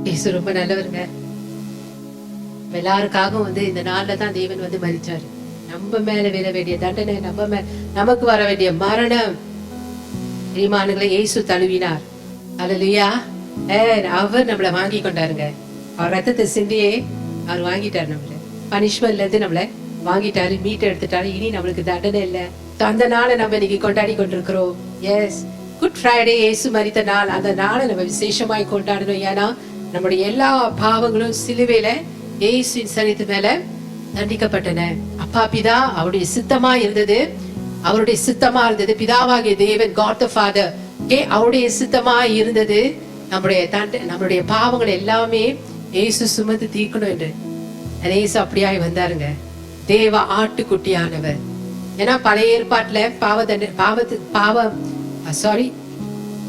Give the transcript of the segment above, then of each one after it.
இயேசு ரொம்ப நல்லவருங்க. எல்லாருக்காகவும் இந்த நாள்ல தான் தேவன் மரிச்சாரு. நம்ம மேல விழ வேண்டிய தண்டனை, நமக்கு வர வேண்டிய மரணம் பிரியமானவர்களே இயேசு தழுவினார். அல்லேலூயா. அவர் நம்மள வாங்கி கொண்டாருங்க. அவர் ரத்தத்தை சிந்தியே அவர் வாங்கிட்டாரு. நம்மள பனிஷ்மெண்ட்ல இருந்து நம்மள வாங்கிட்டாரு, மீட்டு எடுத்துட்டாரு. இனி நம்மளுக்கு தண்டனை இல்ல. அந்த நாளை நம்ம இன்னைக்கு கொண்டாடி கொண்டிருக்கிறோம். எஸ், குட் ஃப்ரைடே, இயேசு மரித்த நாள். அந்த நாளை நம்ம விசேஷமாய் கொண்டாடணும். ஏன்னா நம்முடைய எல்லா பாவங்களும் சிலுவையில இயேசுவின் சரீரத்து மேல தண்டிக்கப்பட்டன. அப்பா பிதா அவருடைய சித்தமா இருந்தது. அவருடைய சித்தமா இருந்தது பிதாவாகிய தேவன், காட் தி ஃபாதர், அவருடைய சித்தமா இருந்தது நம்முடைய பாவங்கள் எல்லாமே இயேசு சுமந்து தீர்க்கணும் என்று. இயேசு அப்படியாய் வந்தாருங்க, தேவ ஆட்டுக்குட்டியானவர். ஏன்னா பழைய ஏற்பாட்டுல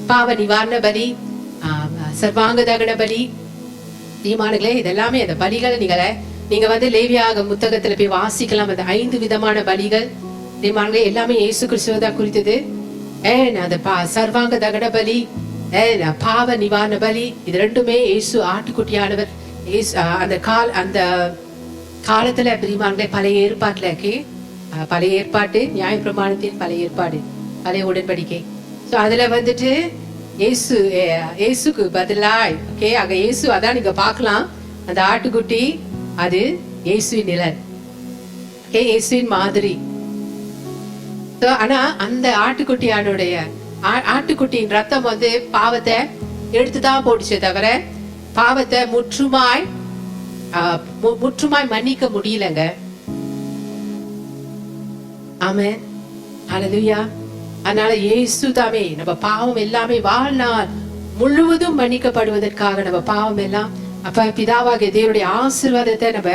பாவ நிவாரண பலி, சர்வாங்க தகன பலி, தீமானங்களே, இதெல்லாமே அந்த பலிகள் நீங்க லேவியாக புத்தகத்துல போய் வாசிக்கலாம். அந்த 5 விதமான பலிகள் தீமானங்களே எல்லாமே இயேசு கிறிஸ்துவ குறித்தது. அந்த சர்வாங்க தகன பலி, பாவ நிவாரண பலி, இது ரெண்டுமே இயேசு ஆட்டுக்குட்டியானவர். அந்த காலத்துல பிரியமானங்களே பழைய ஏற்பாட்டு நியாய பிரமாணத்தின் பழைய ஏற்பாடு, பழைய உடன்படிக்கை. அதுல இயேசுக்கு பதிலாய் அங்க இயேசு, அதான் நீங்க பாக்கலாம், அந்த ஆட்டுக்குட்டி அது இயேசுவின் நிழல், இயேசுவின் மாதிரி. ஆனா அந்த ஆட்டுக்குட்டியின் ரத்தம் பாவத்தை எடுத்துதான் போட்டுச்சே தவிர பாவத்தை முற்றுமாய் மன்னிக்க முடியலங்க. ஆமென், ஹல்லேலூயா. அதனால இயேசு தாமே நம்ம பாவம் எல்லாமே வாழ்நாள் முழுவதும் மன்னிக்கப்படுவதற்காக நம்ம பாவம் எல்லாம் அப்ப பிதாவாகிய தேவனுடைய ஆசீர்வாதத்தை நம்ம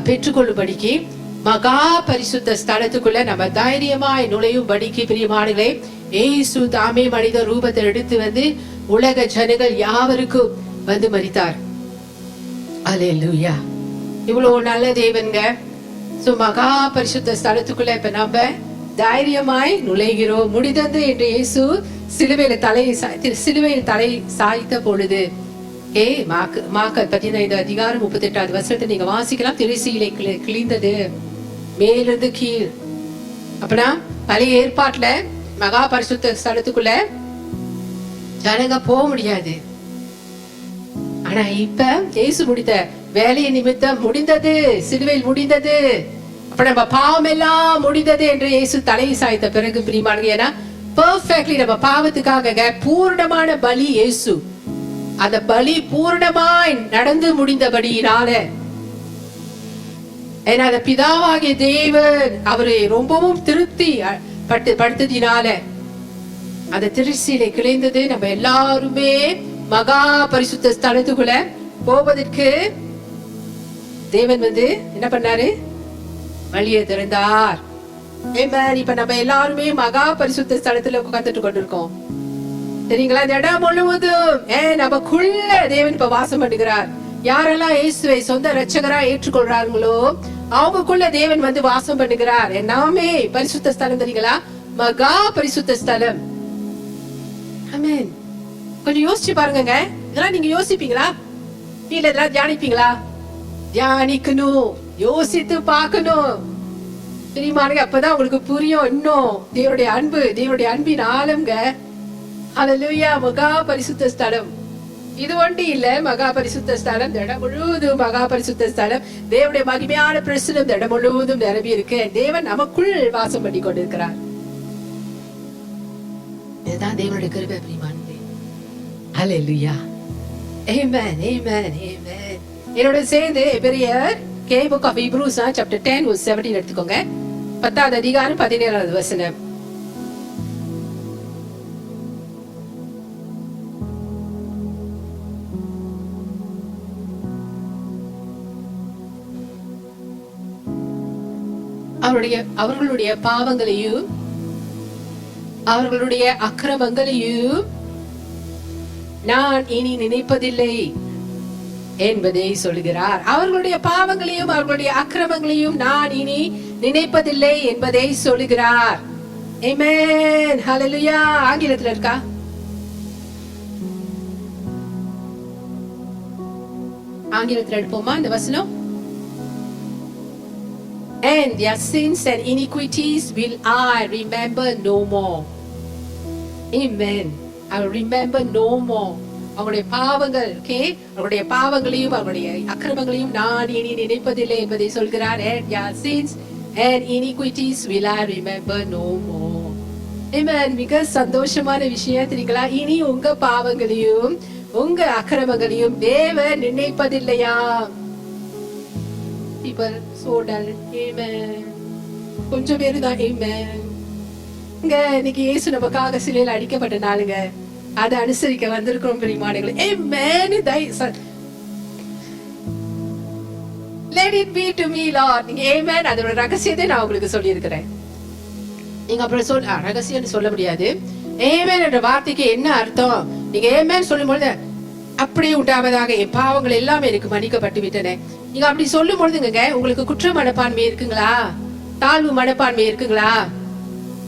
பெற்றுக்கொள்ளும்படிக்கு மகா பரிசுத்த ஸ்தலத்துக்குள்ள நம்ம தைரியமாய் நுழையும் படிக்கு பிரியமானங்களே, இயேசு தாமே மனித ரூபத்தை எடுத்து உலக ஜனங்கள் யாவருக்கும் மரித்தார். அல்லேலூயா. இவ்வளவு நல்ல தேவன்க. மகா பரிசுத்த ஸ்தலத்துக்குள்ள இப்ப நம்ம தைரியமாய் நுழைகிறோம். முடிந்தது என்று இயேசு சிலுவையில் தலை சாய்த்த பொழுது, மார்க் 15 அதிகாரம் 38வது வசனத்தை நீங்க வாசிக்கலாம். திரைசீலை கிழிந்தது மேலிருந்து கீழ். அப்பனா பழைய ஏற்பாட்டுல மகா பரிசுத்த ஸ்தலத்துக்குள்ள ஜனங்க போக முடியாது. ஆனா இப்ப இயேசு முடித்த வேலையை நிமித்தம் முடிந்தது, சிலுவையில் முடிந்தது. அப்ப நம்ம பாவம் எல்லாம் முடிந்தது என்று இயேசு தலையை சாய்த்த பிறகு பிரியமானவர்களே, ஏன்னா பெர்ஃபெக்ட்லி நம்ம பாவத்துக்காக பூர்ணமான பலி இயேசு. அந்த பலி பூர்ணமாய் நடந்து முடிந்தபடியினால, ஏன்னா அந்த பிதாவாகிய தேவன் அவரை ரொம்பவும் திருப்தி படுத்ததினால அந்த திருச்சியில கிளைந்தது. நம்ம எல்லாருமே மகா பரிசுத்த ஸ்தலத்துக்குள்ள போவதற்கு தேவன் என்ன பண்ணாரு? வழியை திறந்தார். இப்ப நம்ம எல்லாருமே மகா பரிசுத்த ஸ்தலத்துல உட்கார்ந்துட்டு கொண்டிருக்கோம். சரிங்களா? இந்த இடம் முழுவதும் நமக்குள்ள தேவன் இப்ப வாசம் பண்ணுகிறார். யாரெல்லாம் இயேசுவை சொந்த ரட்சகரா ஏற்றுக்கொள்றாங்களோ அவங்களுக்குள்ள தேவன் வாசம் பண்ணுகிறார். எல்லாமே பரிசுத்த ஸ்தலம். தெரியுங்களா? மகா பரிசுத்த ஸ்தலம். ஆமென். கொஞ்சம் யோசிச்சு பாருங்க. இதெல்லாம் நீங்க யோசிப்பீங்களா? வீட்ல இதெல்லாம் தியானிப்பீங்களா? தியானிக்கணும், யோசித்து பார்க்கணும். தெரியுமாங்க? அப்பதான் உங்களுக்கு புரியும் இன்னும் தேவனுடைய அன்பின் ஆழம்ங்க. ஹல்லேலூயா. மகா பரிசுத்த ஸ்தலம் இது ஒண்டி இல்ல. மகா பரிசுத்த ஸ்தலம் இடம் முழுவதும் மகா பரிசுத்த ஸ்தலம். தேவனுடைய மகிமையான பிரசனம் இடம் முழுவதும் நிரம்பி இருக்கு. தேவன் நமக்குள் வாசம் பண்ணி கொண்டிருக்கிறார். இதுதான் தேவனுடைய கிருபை பிரியமானவர்களே. ஹல்லேலூயா. ஆமென், ஆமென், ஆமென். என்னோட சேர்ந்து எபிரேயர் book of Hebrews chapter 10 verse 17 எடுத்துக்கோங்க. 10வது அதிகாரம் 17வது வசனம். அவர்களுடைய பாவங்களையும் அவர்களுடைய அக்கிரமங்களையும் நான் இனி நினைப்பதில்லை என்பதை சொல்கிறார். அவர்களுடைய பாவங்களையும் அவர்களுடைய அக்கிரமங்களையும் நான் இனி நினைப்பதில்லை என்பதை சொல்கிறார். ஆமென், ஆங்கிலத்தில் எடுப்போமா இந்த வசனம்? And their sins and iniquities will I remember no more. Amen. I will remember no more. அவங்களுடைய பாவங்கள், okay, அவங்களுடைய பாவங்களையும் அவங்களுடைய அக்கிரமங்களையும் நான் இனி நினைப்பதில்லை என்பதை சொல்கிறார். And their sins and iniquities will I remember no more. Amen. மிக சந்தோஷமான விஷயம் தெரியுங்களா? இனி உங்க பாவங்களையும் உங்க அக்கிரமங்களையும் தேவன் நினைப்பதில்லையா? People so dull. Amen. கொஞ்சம் பேரு தான் amen. இன்னைக்கு இயேசு நமக்காக சிலுவையில் அடிக்கப்பட்ட நாளுங்க. அதை அனுசரிக்க வந்திருக்கிறோம் பிரியமானவர்களே. Amen. Let it be to me, Lord. நீங்க amen அதோட ரகசியத்தை நான் உங்களுக்கு சொல்லி இருக்கிறேன். நீங்க அப்புறம் ரகசியம் சொல்ல முடியாது. amen என்ற வார்த்தைக்கு என்ன அர்த்தம்? நீங்க amen சொல்லும்போது அப்படியே உண்டாவதாக என் பாவங்கள் எல்லாமே எனக்கு மன்னிக்கப்பட்டு விட்டன. நீங்க அப்படி சொல்லும் பொழுதுங்க உங்களுக்கு குற்ற மனப்பான்மை இருக்குங்களா? தாழ்வு மனப்பான்மை இருக்குங்களா?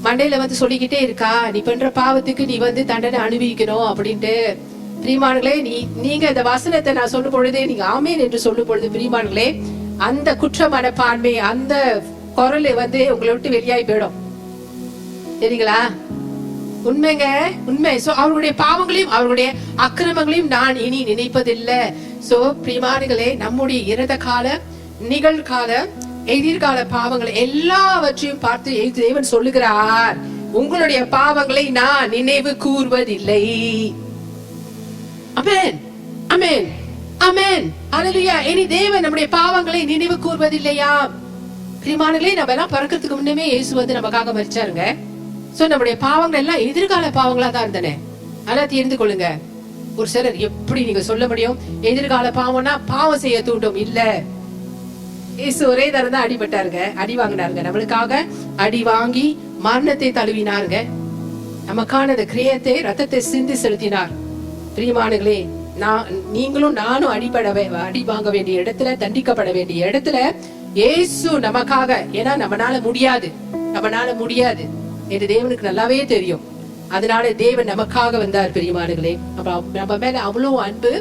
மண்டையில வந்து சொல்லிக்கிட்டே இருக்கா நீ பண்ற பாவத்துக்கு நீ வந்து தண்டனை அனுபவிக்கணும் அப்படின்ட்டு? பிரியமானங்களே, நீங்க இந்த வசனத்தை நான் சொல்லும் பொழுதே நீங்க ஆமேன் என்று சொல்லும் பொழுது பிரியமானங்களே, அந்த குற்ற மனப்பான்மை அந்த குரல் வந்து உங்களை விட்டு வெளியாகி போயிடும். சரிங்களா? உண்மைங்க, உண்மை. சோ அவருடைய பாவங்களையும் அவருடைய அக்கிரமங்களையும் நான் இனி நினைப்பதில்லை. சோ பிரியமானங்களே, நம்முடைய இறந்த கால, நிகழ்கால, எதிர்கால பாவங்களை எல்லாவற்றையும் பார்த்து தேவன் சொல்லுகிறார், உங்களுடைய பாவங்களை நான் நினைவு கூர்வதில்லை. ஆமென், ஆமென், ஆமென், ஹல்லேலூயா. இனி தேவன் நம்முடைய பாவங்களை நினைவு கூர்வதில்லையா? பிரியமானங்களே, நம்ம எல்லாம் பிறக்கிறதுக்கு முன்னமே இயேசு வந்து நமக்காக மரிச்சாருங்க. சோ நம்முடைய பாவங்கள் எல்லாம் எதிர்கால பாவங்களா தான் இருந்தன. ஆனா தெரிந்து கொள்ளுங்க, ஒரு சிலர் எப்படி நீங்க சொல்ல முடியும் எதிர்கால பாவம்னா பாவம் செய்ய தூண்டும்? இல்ல, இயேசு ஒரே தரம் தான் அடிபட்டாருங்க, அடி வாங்கினாருங்க. நம்மளுக்காக அடி வாங்கி மரணத்தை தழுவினாருங்க. நமக்கான அந்த கிரியத்தை ரத்தத்தை சிந்தி செலுத்தினார். பிரியமானங்களே, நீங்களும் நானும் அடி வாங்க வேண்டிய இடத்துல, தண்டிக்கப்பட வேண்டிய இடத்துல இயேசு நமக்காக, ஏன்னா நம்மளால முடியாது என்று தேவனுக்கு நல்லாவே தெரியும். அதனால தேவன் நமக்காக வந்தார். பிரியமானங்களே, நம்ம மேல அவ்வளவு அன்பு.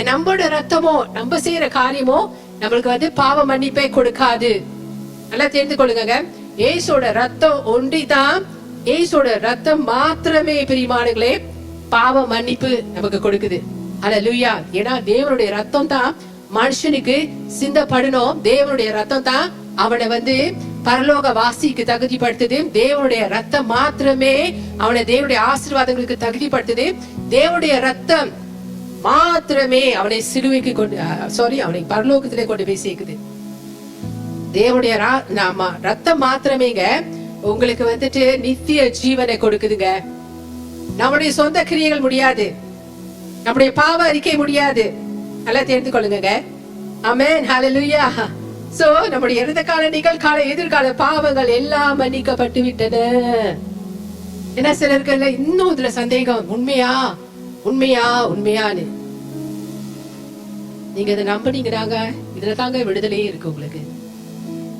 நம்மளோட ரத்தமோ நம்ம செய்யற காரியமோ நம்மளுக்கு வந்து பாவ மன்னிப்பை கொடுக்காது. நல்லா தெரிந்து கொள்ளுங்க, இயேசுவோட ரத்தம் ஒன்றிதான், இயேசுவோட ரத்தம் மாத்திரமே பிரியமானங்களே பாவ மன்னிப்பு நமக்கு கொடுக்குது. ஹல்லேலூயா. ஏன்னா தேவனுடைய ரத்தம் தான் மனுஷனுக்கு சிந்தப்படணும். தேவனுடைய ரத்தம் தான் அவனை வந்து பரலோக வாசிக்கு தகுதிப்படுத்துது. தேவனுடைய ரத்தம் மாத்திரமே அவனை தேவனுடைய ஆசீர்வாதங்களுக்கு தகுதிப்படுத்துது. தேவனுடைய ரத்தம் மாத்திரமே அவனை சிலுவைக்கு அவனை பரலோகத்திலே கொண்டு போய் சேர்க்குது. தேவனுடைய ரத்தம் மாத்திரமேங்க உங்களுக்கு வந்துட்டு நித்திய ஜீவனை கொடுக்குதுங்க. நம்முடைய சொந்த கிரியைகள் முடியாது, நம்முடைய பாவ அறிக்கை முடியாது. நல்லா தெரிந்து கொள்ளுங்க. ஆமென், ஹல்லேலூயா. சோ நம்முடைய இறந்த கால, நிகழ்கால, எதிர்கால பாவங்கள் எல்லாம் மன்னிக்கப்பட்டு விட்டன. என்ன சிலருக்கு இன்னும் இதுல சந்தேகம், உண்மையா உண்மையா உண்மையான்னு. நீங்க இதை நம்பினீங்கன்னாங்க இதுல தாங்க விடுதலையே இருக்கு. உங்களுக்கு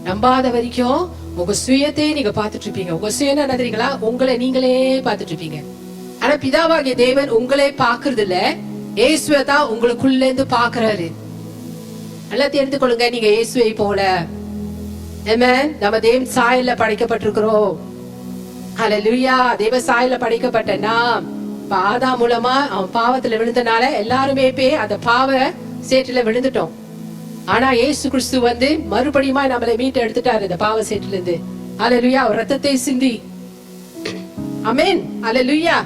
நம்பாத வரைக்கும் உங்க சுயத்தையே நீங்க பாத்துட்டு இருப்பீங்க. உங்க சுயம் என்ன தெரியுங்களா? உங்களை நீங்களே பாத்துட்டு இருப்பீங்க. ஆனா பிதாவாகிய தேவன் உங்களே பாக்குறது இல்ல, இயேசுவை தான் உங்களுக்குள்ள இருந்து பாக்குறாரு. நல்லா தெரிந்து கொள்ளுங்க, நீங்க இயேசுவை போல. ஆமென். நம்ம தேவ சாயல்ல படைக்கப்பட்டிருக்கிறோம். ஹல்லேலூயா. தேவ சாயல்ல படைக்கப்பட்ட நாம் ஆதாம் மூலமா அவன் பாவத்துல விழுந்தனால எல்லாருமே அந்த பாவ சேற்றுல விழுந்துட்டோம். ஆனா இயேசு கிறிஸ்து வந்து மறுபடியும் நம்மளை மீட்டு எடுத்துட்டாரு இந்த பாவ சேற்றுல இருந்து. ஹல்லேலூயா. ரத்தத்தை சிந்தி. ஆமென், ஹல்லேலூயா.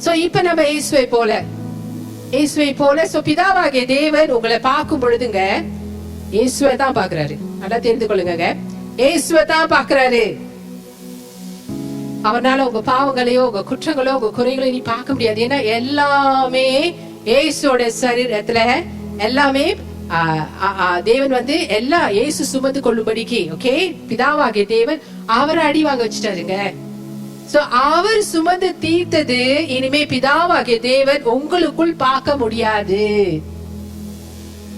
சோ இப்ப நம்ம இயேசுவை போல. சோ பிதாவாகிய தேவன் உங்களை பார்க்கும் பொழுதுங்க இயேசுவை தான் பாக்குறாரு. நல்லா தெரிந்து கொள்ளுங்க, இயேசுவை தான் பாக்குறாரு. அவனால உங்க பாவங்களையோ உங்க குற்றங்களோ உங்க குறைகளையோ நீ பார்க்க முடியாது. ஏன்னா எல்லாமே இயேசுவோட சரீரத்துல எல்லாமே தேவன் வந்து எல்லாம் இயேசு சுமந்து கொள்ளும்படிக்கு, ஓகே, பிதாவாகிய தேவன் அவரை அடி வாங்க வச்சுட்டாருங்க. சோ அவர் சுமந்து தீர்த்தது இனிமே பிதாவாகிய தேவன் உங்களுக்குள் பார்க்க முடியாது.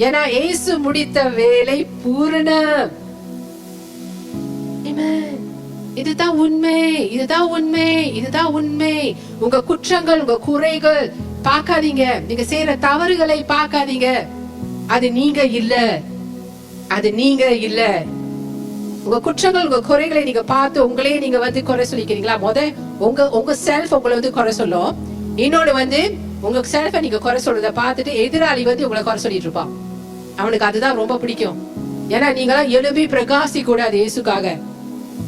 ஏன்னா இயேசு முடித்த வேலை பூரணம். இதுதான் உண்மை, இதுதான் உண்மை, இதுதான் உண்மை. உங்க குற்றங்கள் உங்க குறைகள் பார்க்காதீங்க, நீங்க செய்யற தவறுகளை பார்க்காதீங்க. அது நீங்க இல்ல, அது நீங்க இல்ல. உங்க குற்றங்கள், உங்க குறைகளை நீங்க பார்த்து உங்களே நீங்க வந்து குறை சொல்லிக்கிறீங்களா? உங்க செல்ஃப் உங்களை வந்து குறை சொல்லும். இன்னொன்னு வந்து உங்க செல்ஃபை நீங்க குறை சொல்றத பார்த்துட்டு எதிராளி வந்து உங்களை குறை சொல்லிட்டு இருப்பான். அவனுக்கு அதுதான் ரொம்ப பிடிக்கும். ஏன்னா நீங்களாம் எழுப்பி பிரகாசி கூடாது. இயேசுக்காக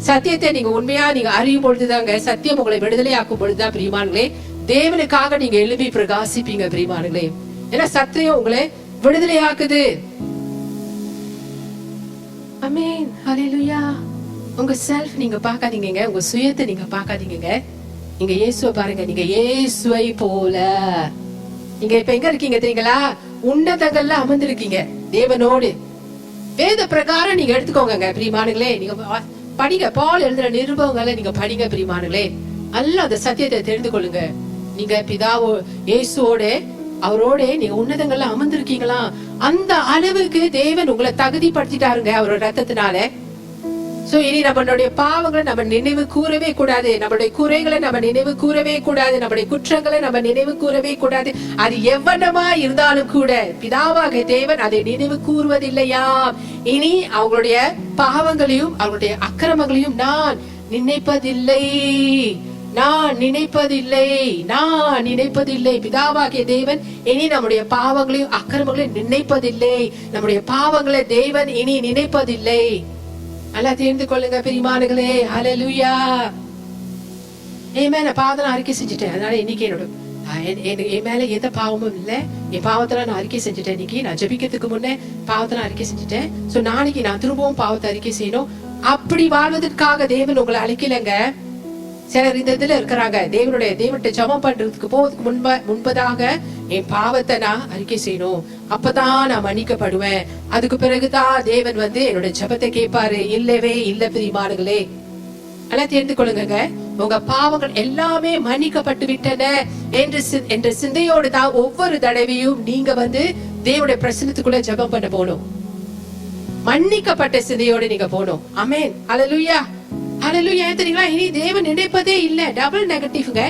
சத்தியத்தை நீங்க உண்மையா நீங்க அறியும் பொழுதுதாங்க சத்தியம் உங்களை விடுதலை ஆக்கும் பொழுதுதான் பிரியமானங்களே தேவனுக்காக நீங்க எழுப்பி பிரகாசிப்பீங்க பிரியமானங்களே. ஏன்னா சத்தியம் உங்களை விடுதலை ஆக்குது. ஆமென், ஹல்லேலூயா. உங்க செல்ஃப் நீங்க பார்க்காதீங்க, உங்க சுயத்தை நீங்க பார்க்காதீங்க. நீங்க இயேசுவை பாருங்க. நீங்க இயேசுவை போல நீங்க இப்ப எங்க இருக்கீங்க தெரியுங்களா? உன்னதங்கள்ல அமர்ந்திருக்கீங்க தேவனோடு. வேத பிரகாரம் நீங்க எடுத்துக்கோங்க பிரியமானங்களே. நீங்க படிங்க, பவுல் எழுதுற நிருபங்களை நீங்க படிங்க பிரியமானங்களே. நல்ல அந்த சத்தியத்தை தெரிந்து கொள்ளுங்க. நீங்க பிதாவோ இயேசுவோட அவரோட நீங்க உன்னதங்கள்ல அமர்ந்திருக்கீங்களா? அந்த அளவுக்கு தேவன் உங்களை தகுதிப்படுத்திட்டாருங்க அவரோட ரத்தத்தினால. சோ இனி நம்மளுடைய பாவங்களை நம்ம நினைவு கூறவே கூடாது, நம்மளுடைய குறைகளை நம்ம நினைவு கூறவே கூடாது, நம்மளுடைய குற்றங்களை நம்ம நினைவு கூறவே கூடாது. அது எவ்வளவா இருந்தாலும் கூட பிதாவாக தேவன் அதை நினைவு கூறுவதில்லையா. இனி அவங்களுடைய பாவங்களையும் அவங்களுடைய அக்கிரமங்களையும் நான் நினைப்பதில்லை, நான் நினைப்பதில்லை, நான் நினைப்பதில்லை. பிதாவாகிய தேவன் இனி நம்முடைய பாவங்களையும் அக்கிரமங்களையும் நினைப்பதில்லை. நம்முடைய பாவங்களை தேவன் இனி நினைப்பதில்லை. நல்லா தெரிந்து கொள்ளுங்க பிரியமானங்களே. ஹல்லேலூயா. என் மேல பாவத்தை நான் அறிக்கை செஞ்சுட்டேன். அதனால இன்னைக்கு என்னோட என் மேல எந்த பாவமும் இல்ல. என் பாவத்தை நான் அறிக்கை செஞ்சுட்டேன். இன்னைக்கு நான் ஜெபிக்கிறதுக்கு முன்னே பாவத்தை நான் அறிக்கை செஞ்சுட்டேன். சோ நாளைக்கு நான் திரும்பவும் பாவத்தை அறிக்கை செய்யணும். அப்படி வாழ்வதற்காக தேவன் உங்களை அழைக்கலங்க. சிலர் இந்த இதுல இருக்கிறாங்க, தேவனுடைய ஜெபம் பண்றதுக்கு போவதுக்கு முன்பதாக என் பாவத்தை நான் அறிக்கை செய்யணும், அப்பதான் நான் மன்னிக்கப்படுவேன், அதுக்கு பிறகுதான் தேவன் வந்து என்னோட ஜெபத்தை கேட்பாரு. இல்லவே இல்ல பிரியமானங்களே. ஆனா தெரிந்து கொள்ளுங்க, உங்க பாவங்கள் எல்லாமே மன்னிக்கப்பட்டு விட்டன என்ற சிந்தையோடு தான் ஒவ்வொரு தடவையும் நீங்க வந்து தேவனுடைய பிரசன்னத்துக்குள்ள ஜெபம் பண்ண போகணும். மன்னிக்கப்பட்ட சிந்தையோடு நீங்க போகணும். ஆமென், ஹல்லேலூயா, ஹல்லேலூயா. தெரியுங்களா, இனி தேவன் நினைப்பதே இல்ல. டபுள் நெகட்டிவ்ங்க.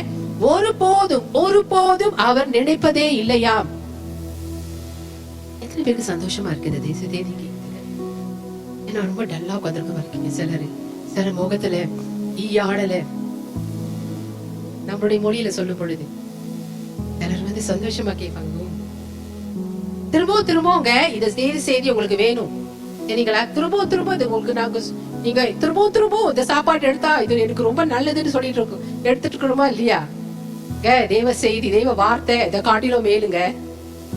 ஒருபோதும் அவர் நினைப்பதே இல்லையாம். எத்தனை பேருக்கு சந்தோஷமா இருக்கு இந்த தேச தேதிக்கு? ஏன்னா ரொம்ப டல்லா உட்கார்ந்திருக்க இருக்கீங்க. சிலர் முகத்துல ஈயாடல நம்மளுடைய மொழியில சொல்லும் பொழுது சிலர் வந்து சந்தோஷமா கேட்பாங்க. திரும்பவுங்க இந்த செய்தி உங்களுக்கு வேணும் சரிங்களா? திரும்ப இது உங்களுக்கு நாங்க நீங்க திரும்ப இந்த சாப்பாடு எடுத்தா இது எனக்கு ரொம்ப நல்லதுன்னு சொல்லிட்டு இருக்கோம். எடுத்துட்டு இருக்கணுமா இல்லையா? தேவ செய்தி, தேவ வார்த்தை இதை காட்டிலும் மேலுங்க.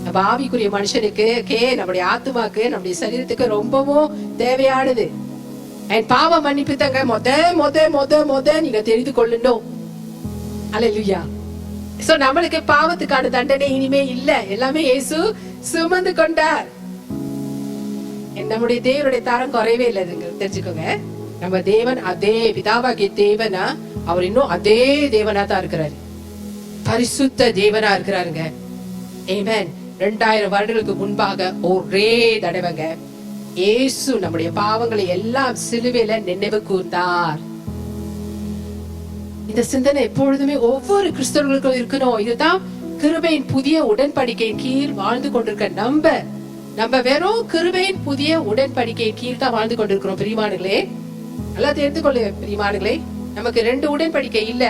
நம்ம ஆவிக்குரிய மனுஷனுக்கு நம்முடைய ஆத்மாக்கு நம்முடைய சரீரத்துக்கு ரொம்பவும் தேவையானது. பாவ மன்னிப்பு தாங்க மொத நீங்க தெரிந்து கொள்ளணும். அல்லேலூயா. சோ நம்மளுக்கு பாவத்துக்கான தண்டனை இனிமே இல்ல, எல்லாமே இயேசு சுமந்து கொண்டார். நம்முடைய தேவனுடைய தரம் குறைவே இல்லை தெரிஞ்சுக்கோங்க. நம்ம தேவன் அதே பிதாவாகிய தேவனா, அவர் இன்னும் அதே தேவனா தான் இருக்கிறாரு, பரிசுத்த தேவனா இருக்கிறாருங்க. ஆமென். 2000 வருடங்களுக்கு முன்பாக ஒரே தடவைங்க இயேசு நம்முடைய பாவங்களை எல்லாம் சிலுவையில நினைவு கூர்ந்தார். இந்த சிந்தனை எப்பொழுதுமே ஒவ்வொரு கிறிஸ்தவர்களுக்கும் இருக்கணும். இதுதான் கிருபையின் புதிய உடன்படிக்கையின் கீழ் வாழ்ந்து கொண்டிருக்க நம்ம வெறும் கிருபையின் புதிய உடன்படிக்கையின் கீழ் தான் வாழ்ந்து கொண்டிருக்கிறோம் பிரியமானங்களே. நல்லா தெரிந்து கொள்ள பிரியமானங்களே, நமக்கு 2 உடன்படிக்கை இல்ல,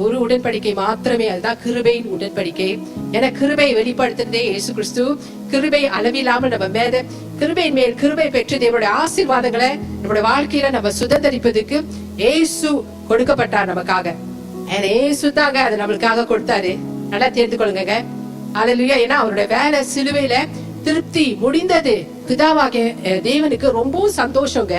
ஒரு உடன்படிக்கை மாத்திரமே, அதுதான் கிருபையின் உடன்படிக்கை. ஏன்னா கிருபை வெளிப்படுத்துறதே இயேசு கிறிஸ்து. கிருபை அளவில்லாம நம்ம மேல கிருபையின் மேல் கிருபை பெற்று தேவனுடைய ஆசீர்வாதங்களை நம்முடைய வாழ்க்கையில நம்ம சுதந்திரிப்பதற்கு இயேசு கொடுக்கப்பட்டார் நமக்காக. இயேசு தாங்க அதை நம்மளுக்காக கொடுத்தாரு. நல்லா தெரிந்து கொள்ளுங்க. அல்லேலூயா. ஏன்னா அவருடைய வேலை சிலுவையில திருப்தி முடிந்தது. பிதாவாகிய தேவனுக்கு ரொம்பவும் சந்தோஷங்க.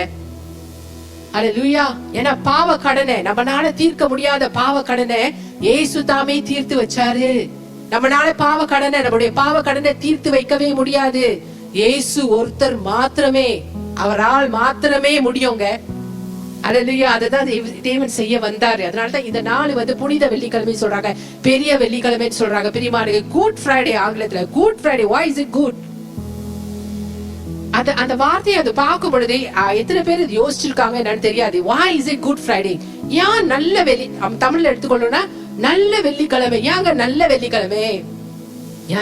அல்லேலூயா. ஏன்னா பாவ கடனை, நம்மனால தீர்க்க முடியாத பாவ கடனை இயேசு தாமே தீர்த்து வச்சாரு. நம்மனால நம்முடைய பாவ கடனை தீர்த்து வைக்கவே முடியாது. இயேசு ஒருத்தர் மாத்திரமே, அவரால் மாத்திரமே முடியுங்க. அல்லேலூயா. அததான் தேவன் செய்ய வந்தாரு. அதனாலதான் இந்த நாள் வந்து புனித வெள்ளிக்கிழமை சொல்றாங்க, பெரிய வெள்ளிக்கிழமை சொல்றாங்க. பிரியமானவர்களே, குட் ஃப்ரைடே ஆங்கிலத்துல good Friday. why is it good? அந்த வார்த்தையை அது பார்க்கும் பொழுது எத்தனை பேர் யோசிச்சிருக்காங்க என்னன்னு தெரியாது. why is it good Friday? ஏன் நல்ல தமிழ்ல எடுத்துக்கொள்ளணும்னா நல்ல வெள்ளிக்கிழமை. ஏங்க நல்ல வெள்ளிக்கிழமை?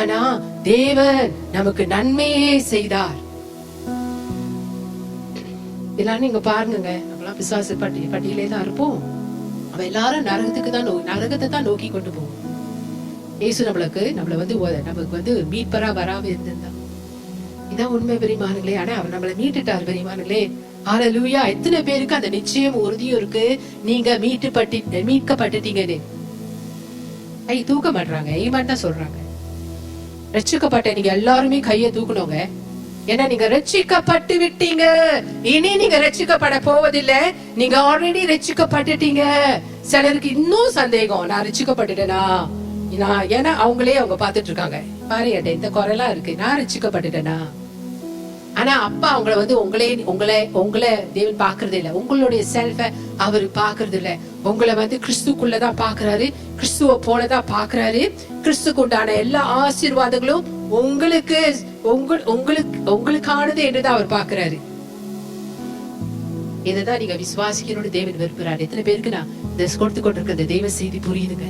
ஏன்னா தேவன் நமக்கு நன்மையே செய்தார். எல்லாரும் நீங்க பாருங்க, நம்மளாம் விசுவாச பட்டியலே தான் இருப்போம். அவ எல்லாரும் நரகத்தை தான் நோக்கி கொண்டு போவோம். இயேசு நமக்கு வந்து மீட்பரா வராம இருந்திருந்தா, இதான் உண்மை பெரியமானங்களே. ஆனா அவர் நம்மளை மீட்டுட்டார் பெரியமானங்களே. ஹல்லேலூயா. எத்தனை பேருக்கு அந்த நிச்சயம் உறுதியும் இருக்கு, நீங்க மீட்கப்பட்டுட்டீங்கன்னு கை தூக்க மாட்டாங்க, ஈமான் தான் சொல்றாங்க. ரட்சிக்கப்பட்ட நீங்க எல்லாருமே கையை தூக்கணுங்க. ஏன்னா நீங்க ரட்சிக்கப்பட்டு விட்டீங்க, இனி நீங்க ரட்சிக்கப்பட போவதில்லை. நீங்க ஆல்ரெடி ரட்சிக்கப்பட்டுட்டீங்க. சிலருக்கு இன்னும் சந்தேகம், நான் ரட்சிக்கப்பட்டுட்டேனா? ஏன்னா அவங்க பாத்துட்டு இருக்காங்க, பாரு இந்த குறைலாம் இருக்கு, நான் ரட்சிக்கப்பட்டுட்டேனா? ஆனா அப்பா அவங்கள வந்து உங்களை தேவன் பாக்குறது இல்ல, உங்களுடைய செல்ஃப அவரு பாக்குறது இல்ல. உங்களை வந்து கிறிஸ்துக்குள்ளதான் பாக்குறாரு, கிறிஸ்துவ போலதான் பாக்குறாரு. கிறிஸ்துக்கு உண்டான எல்லா ஆசீர்வாதங்களும் உங்களுக்கானது என்றுதான் அவர் பாக்குறாரு. இதுதான் நீங்க விசுவாசிக்கணும்னு தேவன் விரும்புறாரு. எத்தனை பேருக்கு நான் கொடுத்து கொண்டிருக்கிற தெய்வ செய்தி புரியுதுங்க?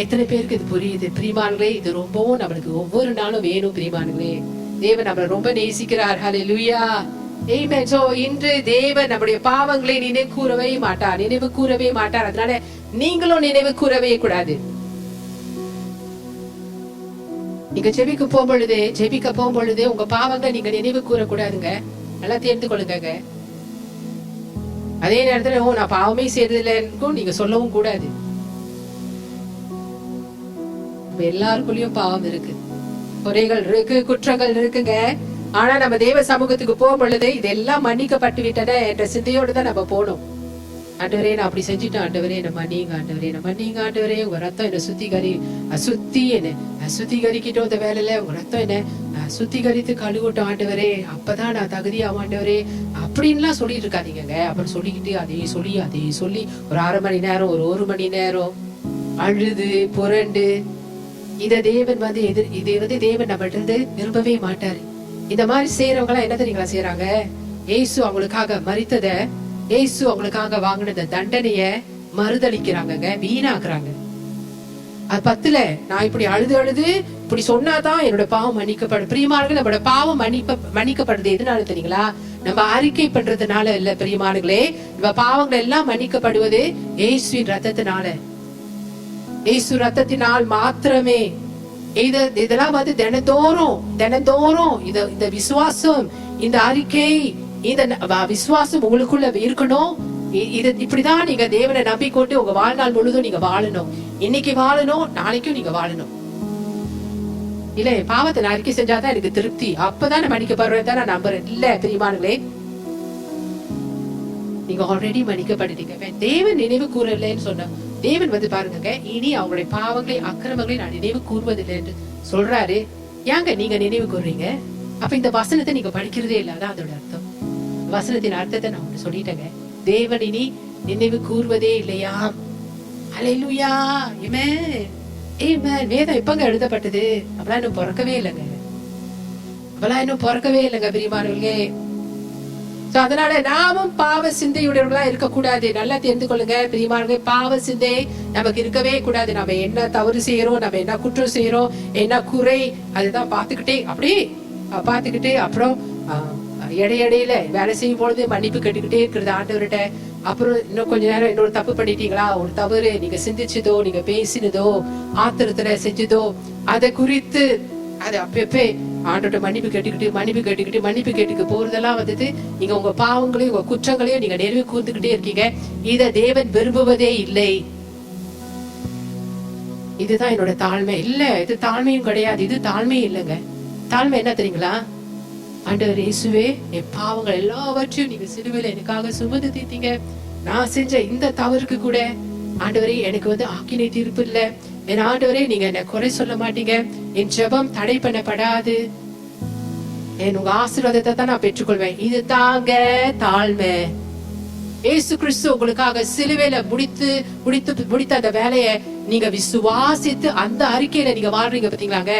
எத்தனை பேருக்கு இது புரியுது? பிரியமானங்களே, இது ரொம்பவும் நம்மளுக்கு ஒவ்வொரு நாளும் வேணும். பிரியமானங்களே, தேவன் நம்மளை ரொம்ப நேசிக்கிறார். ஹல்லேலூயா. ஆமென். சோ இன்று தேவன் நம்முடைய பாவங்களை நினைவு கூறவே மாட்டார். அதனால நீங்களும் நினைவு கூறவே கூடாது. நீங்க ஜெபிக்க போகும்பொழுது உங்க பாவங்களை நீங்க நினைவு கூறக்கூடாதுங்க. நல்லா தெரிந்து கொள்ளுங்க. அதே நேரத்துல நான் பாவமே செய்யறதில்லைன்னு நீங்க சொல்லவும் கூடாது. எல்லாருக்குள்ளயும் பாவம் இருக்கு, குறைகள் இருக்கு, குற்றங்கள் இருக்குங்க. ஆனா நம்ம தேவ சமூகத்துக்கு போகும் பொழுது இதெல்லாம் மன்னிக்கப்பட்டு விட்டன என்ற சிந்தையோடு தான் நம்ம போகணும். ஆண்டவரே, நான் அப்படி செஞ்சுட்டேன், ஆண்டவரே என்ன மன்னிங்க, ஆண்டவரே உங்க ரத்தம் என்ன சுத்திகரிக்கிட்டோம். இந்த வேலையில உங்க ரத்தம் என்ன சுத்திகரித்து கழுவட்டும் ஆண்டவரே, அப்பதான் நான் தகுதியாகும் ஆண்டவரே அப்படின்லாம் சொல்லிட்டு இருக்காதீங்க. அப்புறம் சொல்லிக்கிட்டு அதே சொல்லி ஒரு 1/2 மணி நேரம், ஒரு மணி நேரம் அழுது புரண்டு, இதை தேவன் நம்மள்ட்ட இருந்து விரும்பவே மாட்டாரு. இந்த மாதிரி செய்யறவங்க எல்லாம் என்ன தெரியுங்களா செய்யறாங்க? இயேசு அவங்களுக்காக மரித்தத, இயேசு அவங்களுக்காக வாங்கினத தண்டனைய மறுதளிக்கிறாங்க, வீணாக்குறாங்க. அது பத்துல நான் இப்படி அழுது இப்படி சொன்னாதான் என்னோட பாவம் மன்னிக்கப்படும். பிரியமானங்களே, நம்மளோட பாவம் மன்னிக்கப்படுறது எதுனால தெரியுங்களா? நம்ம அறிக்கை பண்றதுனால இல்ல பிரியமானங்களே. நம்ம பாவங்கள் எல்லாம் மன்னிக்கப்படுவது இயேசுவின் ரத்தத்தினால, இயேசு ரத்தத்தினால் மாத்திரமே. இதெல்லாம் வந்து தினந்தோறும் இந்த விசுவாசம், இந்த அறிக்கை, இந்த விசுவாசம் உங்களுக்குள்ள இருக்கணும். இப்படிதான் நீங்க தேவனை நம்பிக்கொண்டு உங்க வாழ்நாள் முழுதும் நீங்க வாழணும். இன்னைக்கு வாழணும், நாளைக்கும் நீங்க வாழணும். இல்ல பாவத்தை நான் அறிக்கை செஞ்சாதான் எனக்கு திருப்தி, அப்பதான் மன்னிக்கப்படுறேன் நான் நம்புறேன். இல்ல பிரியமானங்களே, நீங்க ஆல்ரெடி மன்னிக்கப்பட்டுட்டீங்க. தேவன் நினைவு கூறலன்னு சொன்ன தேவன் வந்து பாருங்க, இனி அவங்களுடைய பாவங்களை அக்கிரமங்களை நான் நினைவு கூறுவதில்லை என்று சொல்றாரு. ஏங்க நீங்க நினைவு கூறுறீங்க? அப்ப இந்த வசனத்தை நீங்க படிக்கிறதே இல்ல, அதான் அதோட அர்த்தம். வசனத்தின் அர்த்தத்தை நான் ஒண்ணு சொல்லிட்டேங்க. தேவன் இனி நினைவு கூறுவதே இல்லையா? ஹல்லேலூயா. ஆமென். வேதம் எப்பங்க எழுதப்பட்டது? அப்பெல்லாம் இன்னும் பிறக்கவே இல்லைங்க பிரியமானவர்களே. அதனால நாமும் பாவ சிந்தையுடையவர்களா இருக்கக்கூடாது. நல்லா தெரிந்து கொள்ளுங்க பிரியமானவர்களே, பாவ சிந்தை நமக்கு இருக்கவே கூடாது. நம்ம என்ன தவறு செய்யறோம், நம்ம என்ன குற்றம் செய்யறோம், என்ன குறை, அதுதான் பாத்துக்கிட்டு அப்புறம் இடையில வேலை செய்யும் பொழுது மன்னிப்பு கேட்டுக்கிட்டே இருக்கிறது ஆண்டவர்கிட்ட. அப்புறம் இன்னும் கொஞ்ச நேரம் இன்னொரு தப்பு பண்ணிட்டீங்களா, ஒரு தவறு நீங்க சிந்திச்சதோ, நீங்க பேசினதோ, ஆத்திரத்துல செஞ்சதோ, அதை குறித்து அது அப்பப்பே ஆண்டோட மன்னிப்பு கேட்டுக்கிட்டு போறதெல்லாம் வந்துட்டு நீங்க உங்க பாவங்களையும் உங்க குற்றங்களையும் நீங்க நிறைவு கூர்ந்துகிட்டே இருக்கீங்க. இத தேவன் விரும்புவதே இல்லை. இதுதான் என்னோட தாழ்மை. இல்ல, இது தாழ்மையும் கிடையாது, இது தாழ்மை இல்லைங்க. தாழ்மை என்ன தெரியுங்களா? ஆண்டவர் இயேசுவே, என் பாவங்கள் எல்லாவற்றையும் நீங்க சிலுவையில எனக்காக சுமந்து தீர்த்தீங்க. நான் செஞ்ச இந்த தவறுக்கு கூட ஆண்டவரே எனக்கு வந்து ஆக்கினை தீர்ப்பு இல்ல. என் ஆண்டவரே, நீங்க என்ன குறை சொல்ல மாட்டீங்க. என் ஜெபம் தடை பண்ணப்படாது. உங்க ஆசீர்வாதத்தை தான் நான் பெற்றுக்கொள்வேன். இது தாங்க தாழ்மை. இயேசு கிறிஸ்து உங்களுக்காக சிலுவையில முடித்த அந்த வேலையை நீங்க விசுவாசித்து அந்த அறிக்கையில நீங்க வாழ்றீங்க பாத்தீங்களாங்க,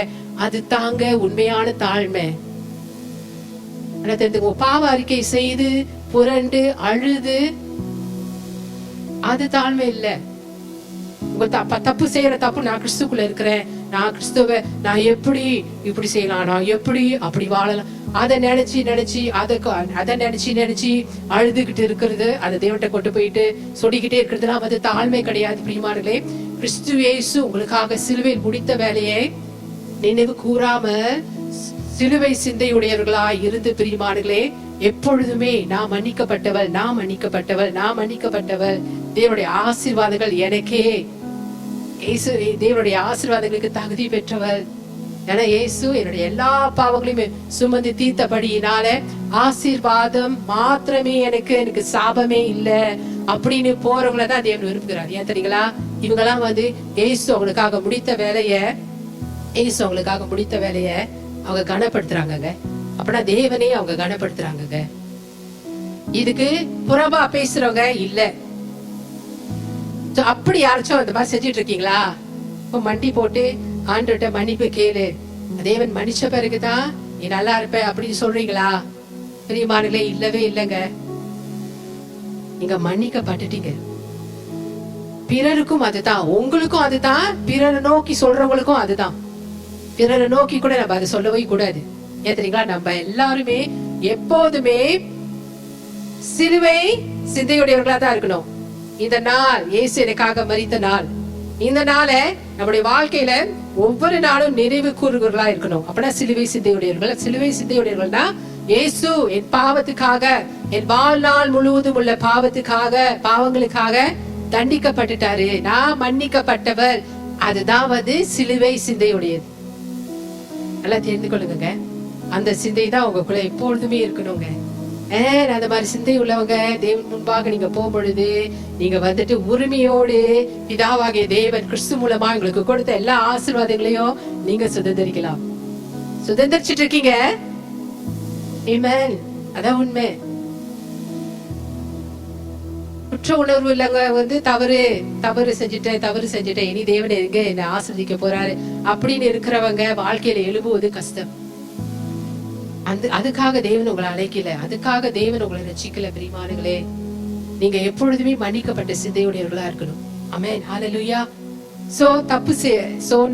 அது தாங்க உண்மையான தாழ்மை. பாவ அறிக்கை செய்து புரண்டு அழுது அது தாழ்மை இல்ல. உங்க தப்பு செய்யற தப்பு, நான் கிறிஸ்துக்குள்ள இருக்கிறேன், நான் கிறிஸ்துவ நான் எப்படி இப்படி செய்யலாம், நான் எப்படி அப்படி வாழலாம், அதை நினைச்சு நினைச்சு அழுதுகிட்டு இருக்கிறது, அதை தேவன்கிட்ட கொண்டு போயிட்டு சொல்லிக்கிட்டே இருக்கிறதுலாம் வந்து தாழ்மை கிடையாது பிரியமானங்களே. கிறிஸ்து இயேசு உங்களுக்காக சிலுவையில் முடித்த வேலையை நினைவு கூறாம சிலுவை சிந்தையுடையவர்களாய் இருந்து பிரியமானங்களே, எப்பொழுதுமே நான் மன்னிக்கப்பட்டவள், நான் மன்னிக்கப்பட்டவள், நான் மன்னிக்கப்பட்டவள், தேவனுடைய ஆசீர்வாதங்கள் எனக்கே, இயேசு தேவனுடைய ஆசீர்வாதங்களுக்கு தகுதி பெற்றவள், ஏன்னா இயேசு என்னுடைய எல்லா பாவங்களையுமே சுமந்து தீர்த்தபடியினால ஆசீர்வாதம் மாத்திரமே எனக்கு சாபமே இல்ல அப்படின்னு போறவங்களதான் தேவன் விரும்புகிறார். ஏன் தெரியுங்களா? இவங்கெல்லாம் வந்து இயேசு அவங்களுக்காக முடித்த வேலைய அவங்க கனப்படுத்துறாங்க. அப்படின்னா தேவனே அவங்க கனப்படுத்துறாங்க. இதுக்கு புறம்பா பேசுறவங்க இல்ல. அப்படி யாராச்சும் அந்த மாதிரி செஞ்சிட்டு இருக்கீங்களா? இப்ப மண்டி போட்டு ஆண்டவர்கிட்ட மன்னிப்பு கேளு, தேவன் மன்னிச்ச பிறகுதான் நீ நல்லா இருப்ப அப்படின்னு சொல்றீங்களா? பிரியமானங்களே, இல்லவே இல்லைங்க. நீங்க மன்னிக்கப்பட்டுட்டீங்க. பிறருக்கும் அதுதான், உங்களுக்கும் அதுதான், பிறரை நோக்கி சொல்றவங்களுக்கும் அதுதான். பிறரை நோக்கி கூட நம்ம அதை சொல்லவே கூடாது. ஏன் தெரியுங்களா? நம்ம எல்லாருமே எப்போதுமே சிலுவை சிந்தையுடையவர்களா தான் இருக்கணும். இந்த நாள் இயேசு எனக்காக மரித்த நாள், இந்த நாளை நம்முடைய வாழ்க்கையில ஒவ்வொரு நாளும் நினைவு கூறுகளா இருக்கணும். அப்படின்னா சிலுவை சிந்தையுடையவர்கள்னா இயேசு என் பாவத்துக்காக, என் வாழ்நாள் முழுவதும் உள்ள பாவங்களுக்காக தண்டிக்கப்பட்டுட்டாரு, நான் மன்னிக்கப்பட்டவர். அதுதான் வந்து சிலுவை சிந்தையுடையது. நல்லா தெரிந்து கொள்ளுங்க. அந்த சிந்தை தான் உங்களுக்குள்ள எப்பொழுதுமே இருக்கணுங்க. அந்த மாதிரி சிந்தை உள்ளவங்க தேவன் முன்பாக நீங்க போகும் பொழுது நீங்க வந்துட்டு உரிமையோடு பிதாவாகிய தேவன் கிறிஸ்து மூலமா உங்களுக்கு கொடுத்த எல்லா ஆசீர்வாதங்களையும் நீங்க சுதந்திரிக்கலாம். சுதந்திரிச்சிட்டு இருக்கீங்க. ஆமென். அதான் உண்மை. குற்ற உணர்வு இல்லங்க வந்து தவறு செஞ்சுட்டேன் இனி தேவன் எங்க என்ன ஆசீர்வதிக்க போறாரு அப்படின்னு இருக்கிறவங்க வாழ்க்கையில எழுப்புவது கஷ்டம். அதுக்காக தேவன் உங்களை அழைக்கல, அதுக்காக தேவன் உங்களை ரட்சிக்கல. பிரியமானங்களே, நீங்க எப்பொழுதுமே மன்னிக்கப்பட்ட சிந்தையுடையவர்களா இருக்கணும். ஆமென். ஹல்லேலூயா.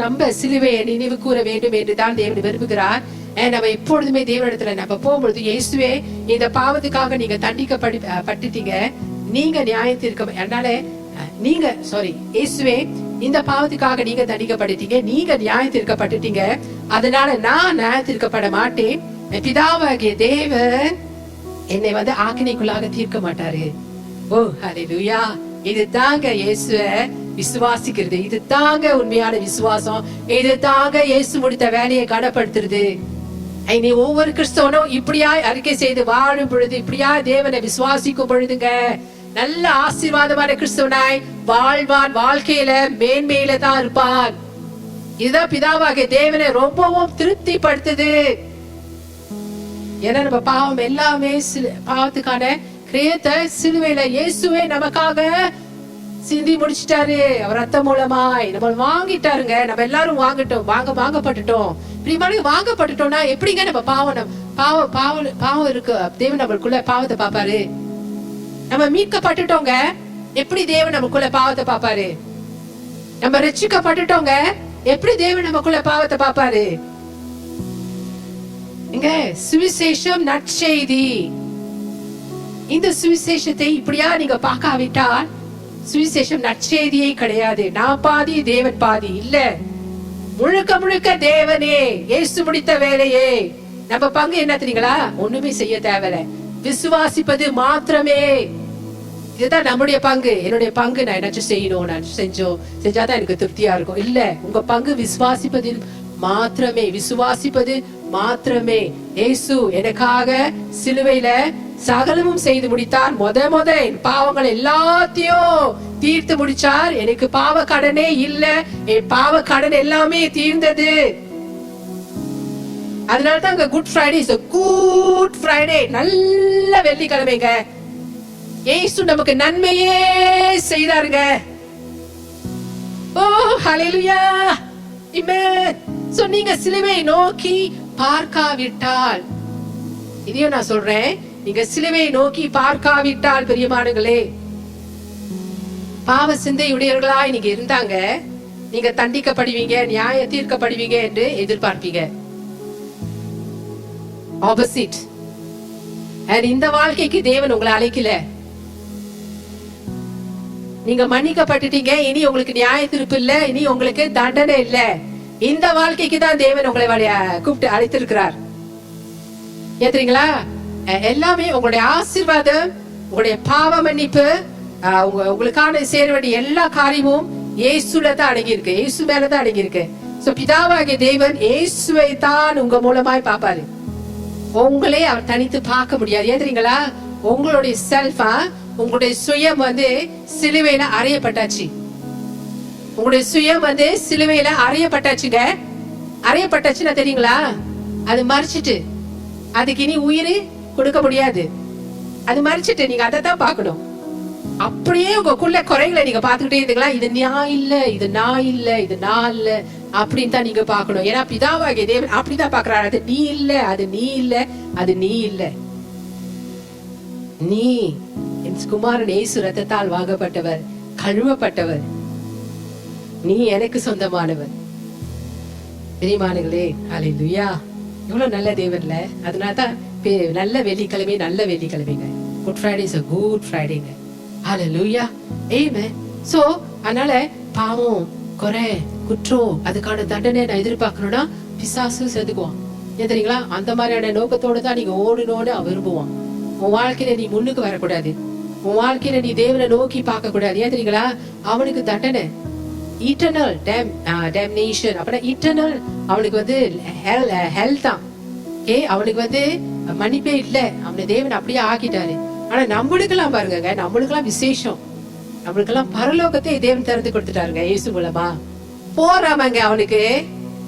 நம்ம சிலுவையை நினைவு கூற வேண்டும் என்றுதான் தேவன் விரும்புகிறார். நம்ம எப்பொழுதுமே தேவனிடத்துல நம்ம போகும்பொழுது, இயேசுவே இந்த பாவத்துக்காக நீங்க தண்டிக்கப்பட்டுட்டீங்க, நீங்க நியாயத்திற்கு அதனால இயேசுவே இந்த பாவத்துக்காக நீங்க தண்டிக்கப்பட்டுட்டீங்க, நீங்க நியாயத்திற்கப்பட்டுட்டீங்க, அதனால நான் நியாயத்திற்கப்பட மாட்டேன். பிதாவாகிய தேவன் என்னை வந்து ஆக்கினைக்குள்ளாக தீர்க்க மாட்டாரு. ஓ ஹல்லேலூயா. இது தாங்க இயேசுவை விசுவாசிக்கிறது, இது தாங்க உண்மையான விசுவாசம், இது தாங்க இயேசு முடித்த வேலையை கனப்படுத்துறது. நீ ஒவ்வொரு கிறிஸ்தவனும் இப்படியா அறிக்கை செய்து வாழும் பொழுது, இப்படியா தேவனை விசுவாசிக்கும் பொழுதுங்க நல்ல ஆசீர்வாதமான கிறிஸ்தவனாய் வாழ்வான். வாழ்க்கையில மேன்மையில தான் இருப்பான். இதுதான் பிதாவாகிய தேவனை ரொம்பவும் திருப்திப்படுத்துது. ஏன்னா நம்ம பாவம் எல்லாமே பாவத்துக்கான கிரியத்தை சிலுவையில இயேசுவே நமக்காக சிந்தி முடிச்சிட்டாரு. அவர் ரத்தம் மூலமாய் நம்ம வாங்கிட்டாருங்க. நம்ம எல்லாரும் வாங்கப்பட்டுட்டோம். வாங்கப்பட்டுட்டோம்னா எப்படிங்க நம்ம பாவம் இருக்கு, தேவன் நம்மளுக்குள்ள பாவத்தை பாப்பாரு. நம்ம மீட்கப்பட்டுட்டோங்க, எப்படி தேவன் நமக்குள்ள பாவத்தை பாப்பாரு? நம்ம ரட்சிக்கப்பட்டுட்டோங்க, எப்படி தேவன் நமக்குள்ள பாவத்தை பாப்பாரு? இங்க சுவிசேஷம் நற்செய்தி. இந்த சுவிசேஷத்தை இப்படியா நீங்க பார்க்காவிட்டால் சுவிசேஷம் நற்செய்தியே கிடையாது. நான் பாதி தேவன் பாதி இல்ல, முழுக்க தேவனே இயேசு முடித்த வேலையே. நம்ம பங்கு என்ன தெரியுங்களா? ஒண்ணுமே செய்ய தேவையில்ல, விசுவாசிப்பது மாத்திரமே. இதுதான் நம்முடைய பங்கு. என்னுடைய பங்கு நான் என்னாச்சும் செய்யணும், நான் செஞ்சாதான் எனக்கு திருப்தியா இருக்கும். இல்ல, உங்க பங்கு விசுவாசிப்பதில் விசுவாசிப்பது மாத்திரமே. இயேசு எனக்காக சிலுவையில சகலமும் செய்து முடித்தார். முத என் பாவங்கள் எல்லாத்தையும் தீர்த்து முடிச்சார். எனக்கு பாவ கடனே இல்ல, என் பாவ கடன் எல்லாமே தீர்ந்தது. அதனாலதான் குட் ஃப்ரைடே, நல்ல வெள்ளிக்கிழமைங்க. இயேசு நமக்கு நன்மையே செய்தாருங்க. ஓ ஹல்லேலூயா. ஆமென். சோ நீங்க சிலுவை நோக்கி பார்க்காவிட்டால், இதையும் நான் சொல்றேன், நீங்க சிலுவை நோக்கி பார்க்காவிட்டால் பிரியமானங்களே, பாவ சிந்தையுடையவர்களாய் நீங்க இருந்தாங்க, நீங்க தண்டிக்கப்படுவீங்க, நியாய தீர்க்கப்படுவீங்க என்று எதிர்பார்ப்பீங்க. ஆப்போசிட். இந்த வாழ்க்கைக்கு தேவன் உங்களை அழைக்கல. நீங்க மன்னிக்கப்பட்டுட்டீங்க, இனி உங்களுக்கு நியாய தீர்ப்பு இல்ல, இனி உங்களுக்கு தண்டனை இல்ல. இந்த வாழ்க்கைக்கு தான் தேவன் உங்களை கூப்பிட்டு அழைத்திருக்கிறார். ஏத்துறீங்களா? எல்லாமே உங்களுடைய ஆசீர்வாதம், உங்களுடைய பாவ மன்னிப்பு, உங்களுக்கான சேர வேண்டிய எல்லா காரியமும் இயேசுல தான் அடங்கி இருக்கு, இயேசு மேலதான் அடங்கி இருக்கு. சோ பிதாவாகிய தேவன் இயேசுவை தான் உங்க மூலமாய் பாப்பாரு. உங்களே அவர் தனித்து பார்க்க முடியாது. ஏத்துறீங்களா? உங்களுடைய செல்ஃபா, உங்களுடைய சுயம் சிலுவையில அறையப்பட்டாச்சு. உங்களுடைய சுயம் சிலுவையில அறையப்பட்டாச்சுங்க. அறையப்பட்டாச்சுன்னா தெரியுங்களா? அது மறிச்சிட்டு அதுக்கு இனி உயிர் கொடுக்க முடியாது. அது மறிச்சிட்டு நீங்க அதை தான் பார்க்கணும். அப்படியே உங்களுக்குள்ள குறைகளை நீங்க பாத்துக்கிட்டே இருந்தீங்களா, இது நான் இல்ல, இது நான் இல்ல, இது நான் இல்ல அப்படின்னு தான் நீங்க பாக்கணும். ஏன்னா பிதாவாகிய தேவன் அப்படிதான் பாக்குறாரு. அது நீ இல்ல, அது நீ இல்ல, அது நீ இல்ல. நீ என் குமாரன் இயேசு ரத்தத்தால் வாங்கப்பட்டவர், கழுவப்பட்டவர். நீ எனக்கு சொந்தமானவர். பிரியமானங்களே, ஹல்லேலூயா. இவ்வளவு நல்ல தேவன்ல. அதனாலதான் நல்ல வெள்ளிக்கிழமை, நல்ல வெள்ளிக்கிழமைங்க. Good Friday is a good ஃப்ரைடேங்க. ஹல்லேலூயா. ஆமென். சோ அதனால பாவம், குறை, குற்றம், அதுக்கான தண்டனை நான் எதிர்பார்க்கணும்னா பிசாசு செதுக்குவான். ஏன் தெரியுங்களா? அந்த மாதிரியான நோக்கத்தோட தான் நீங்க ஓடுனோடு விரும்புவான். உன் வாழ்க்கையில நீ முன்னுக்கு வரக்கூடாது. உன் வாழ்க்கையில நீ தேவனை நோக்கி பார்க்க கூடாது. ஏன் தெரியுங்களா? அவனுக்கு தண்டனை இட்டர்னல் டேம்னேஷன். அப்படின்னா இட்டர்னல் அவனுக்கு ஹெல் தான். அவனுக்கு மன்னிப்பே இல்ல. அவனை தேவன் அப்படியே ஆக்கிட்டாரு. ஆனா நம்மளுக்கெல்லாம் பாருங்க, நம்மளுக்கெல்லாம் விசேஷம். நம்மளுக்கெல்லாம் பரலோகத்தை தேவன் திறந்து கொடுத்துட்டாருங்க இயேசு மூலமா. போறாமங்க அவனுக்கு.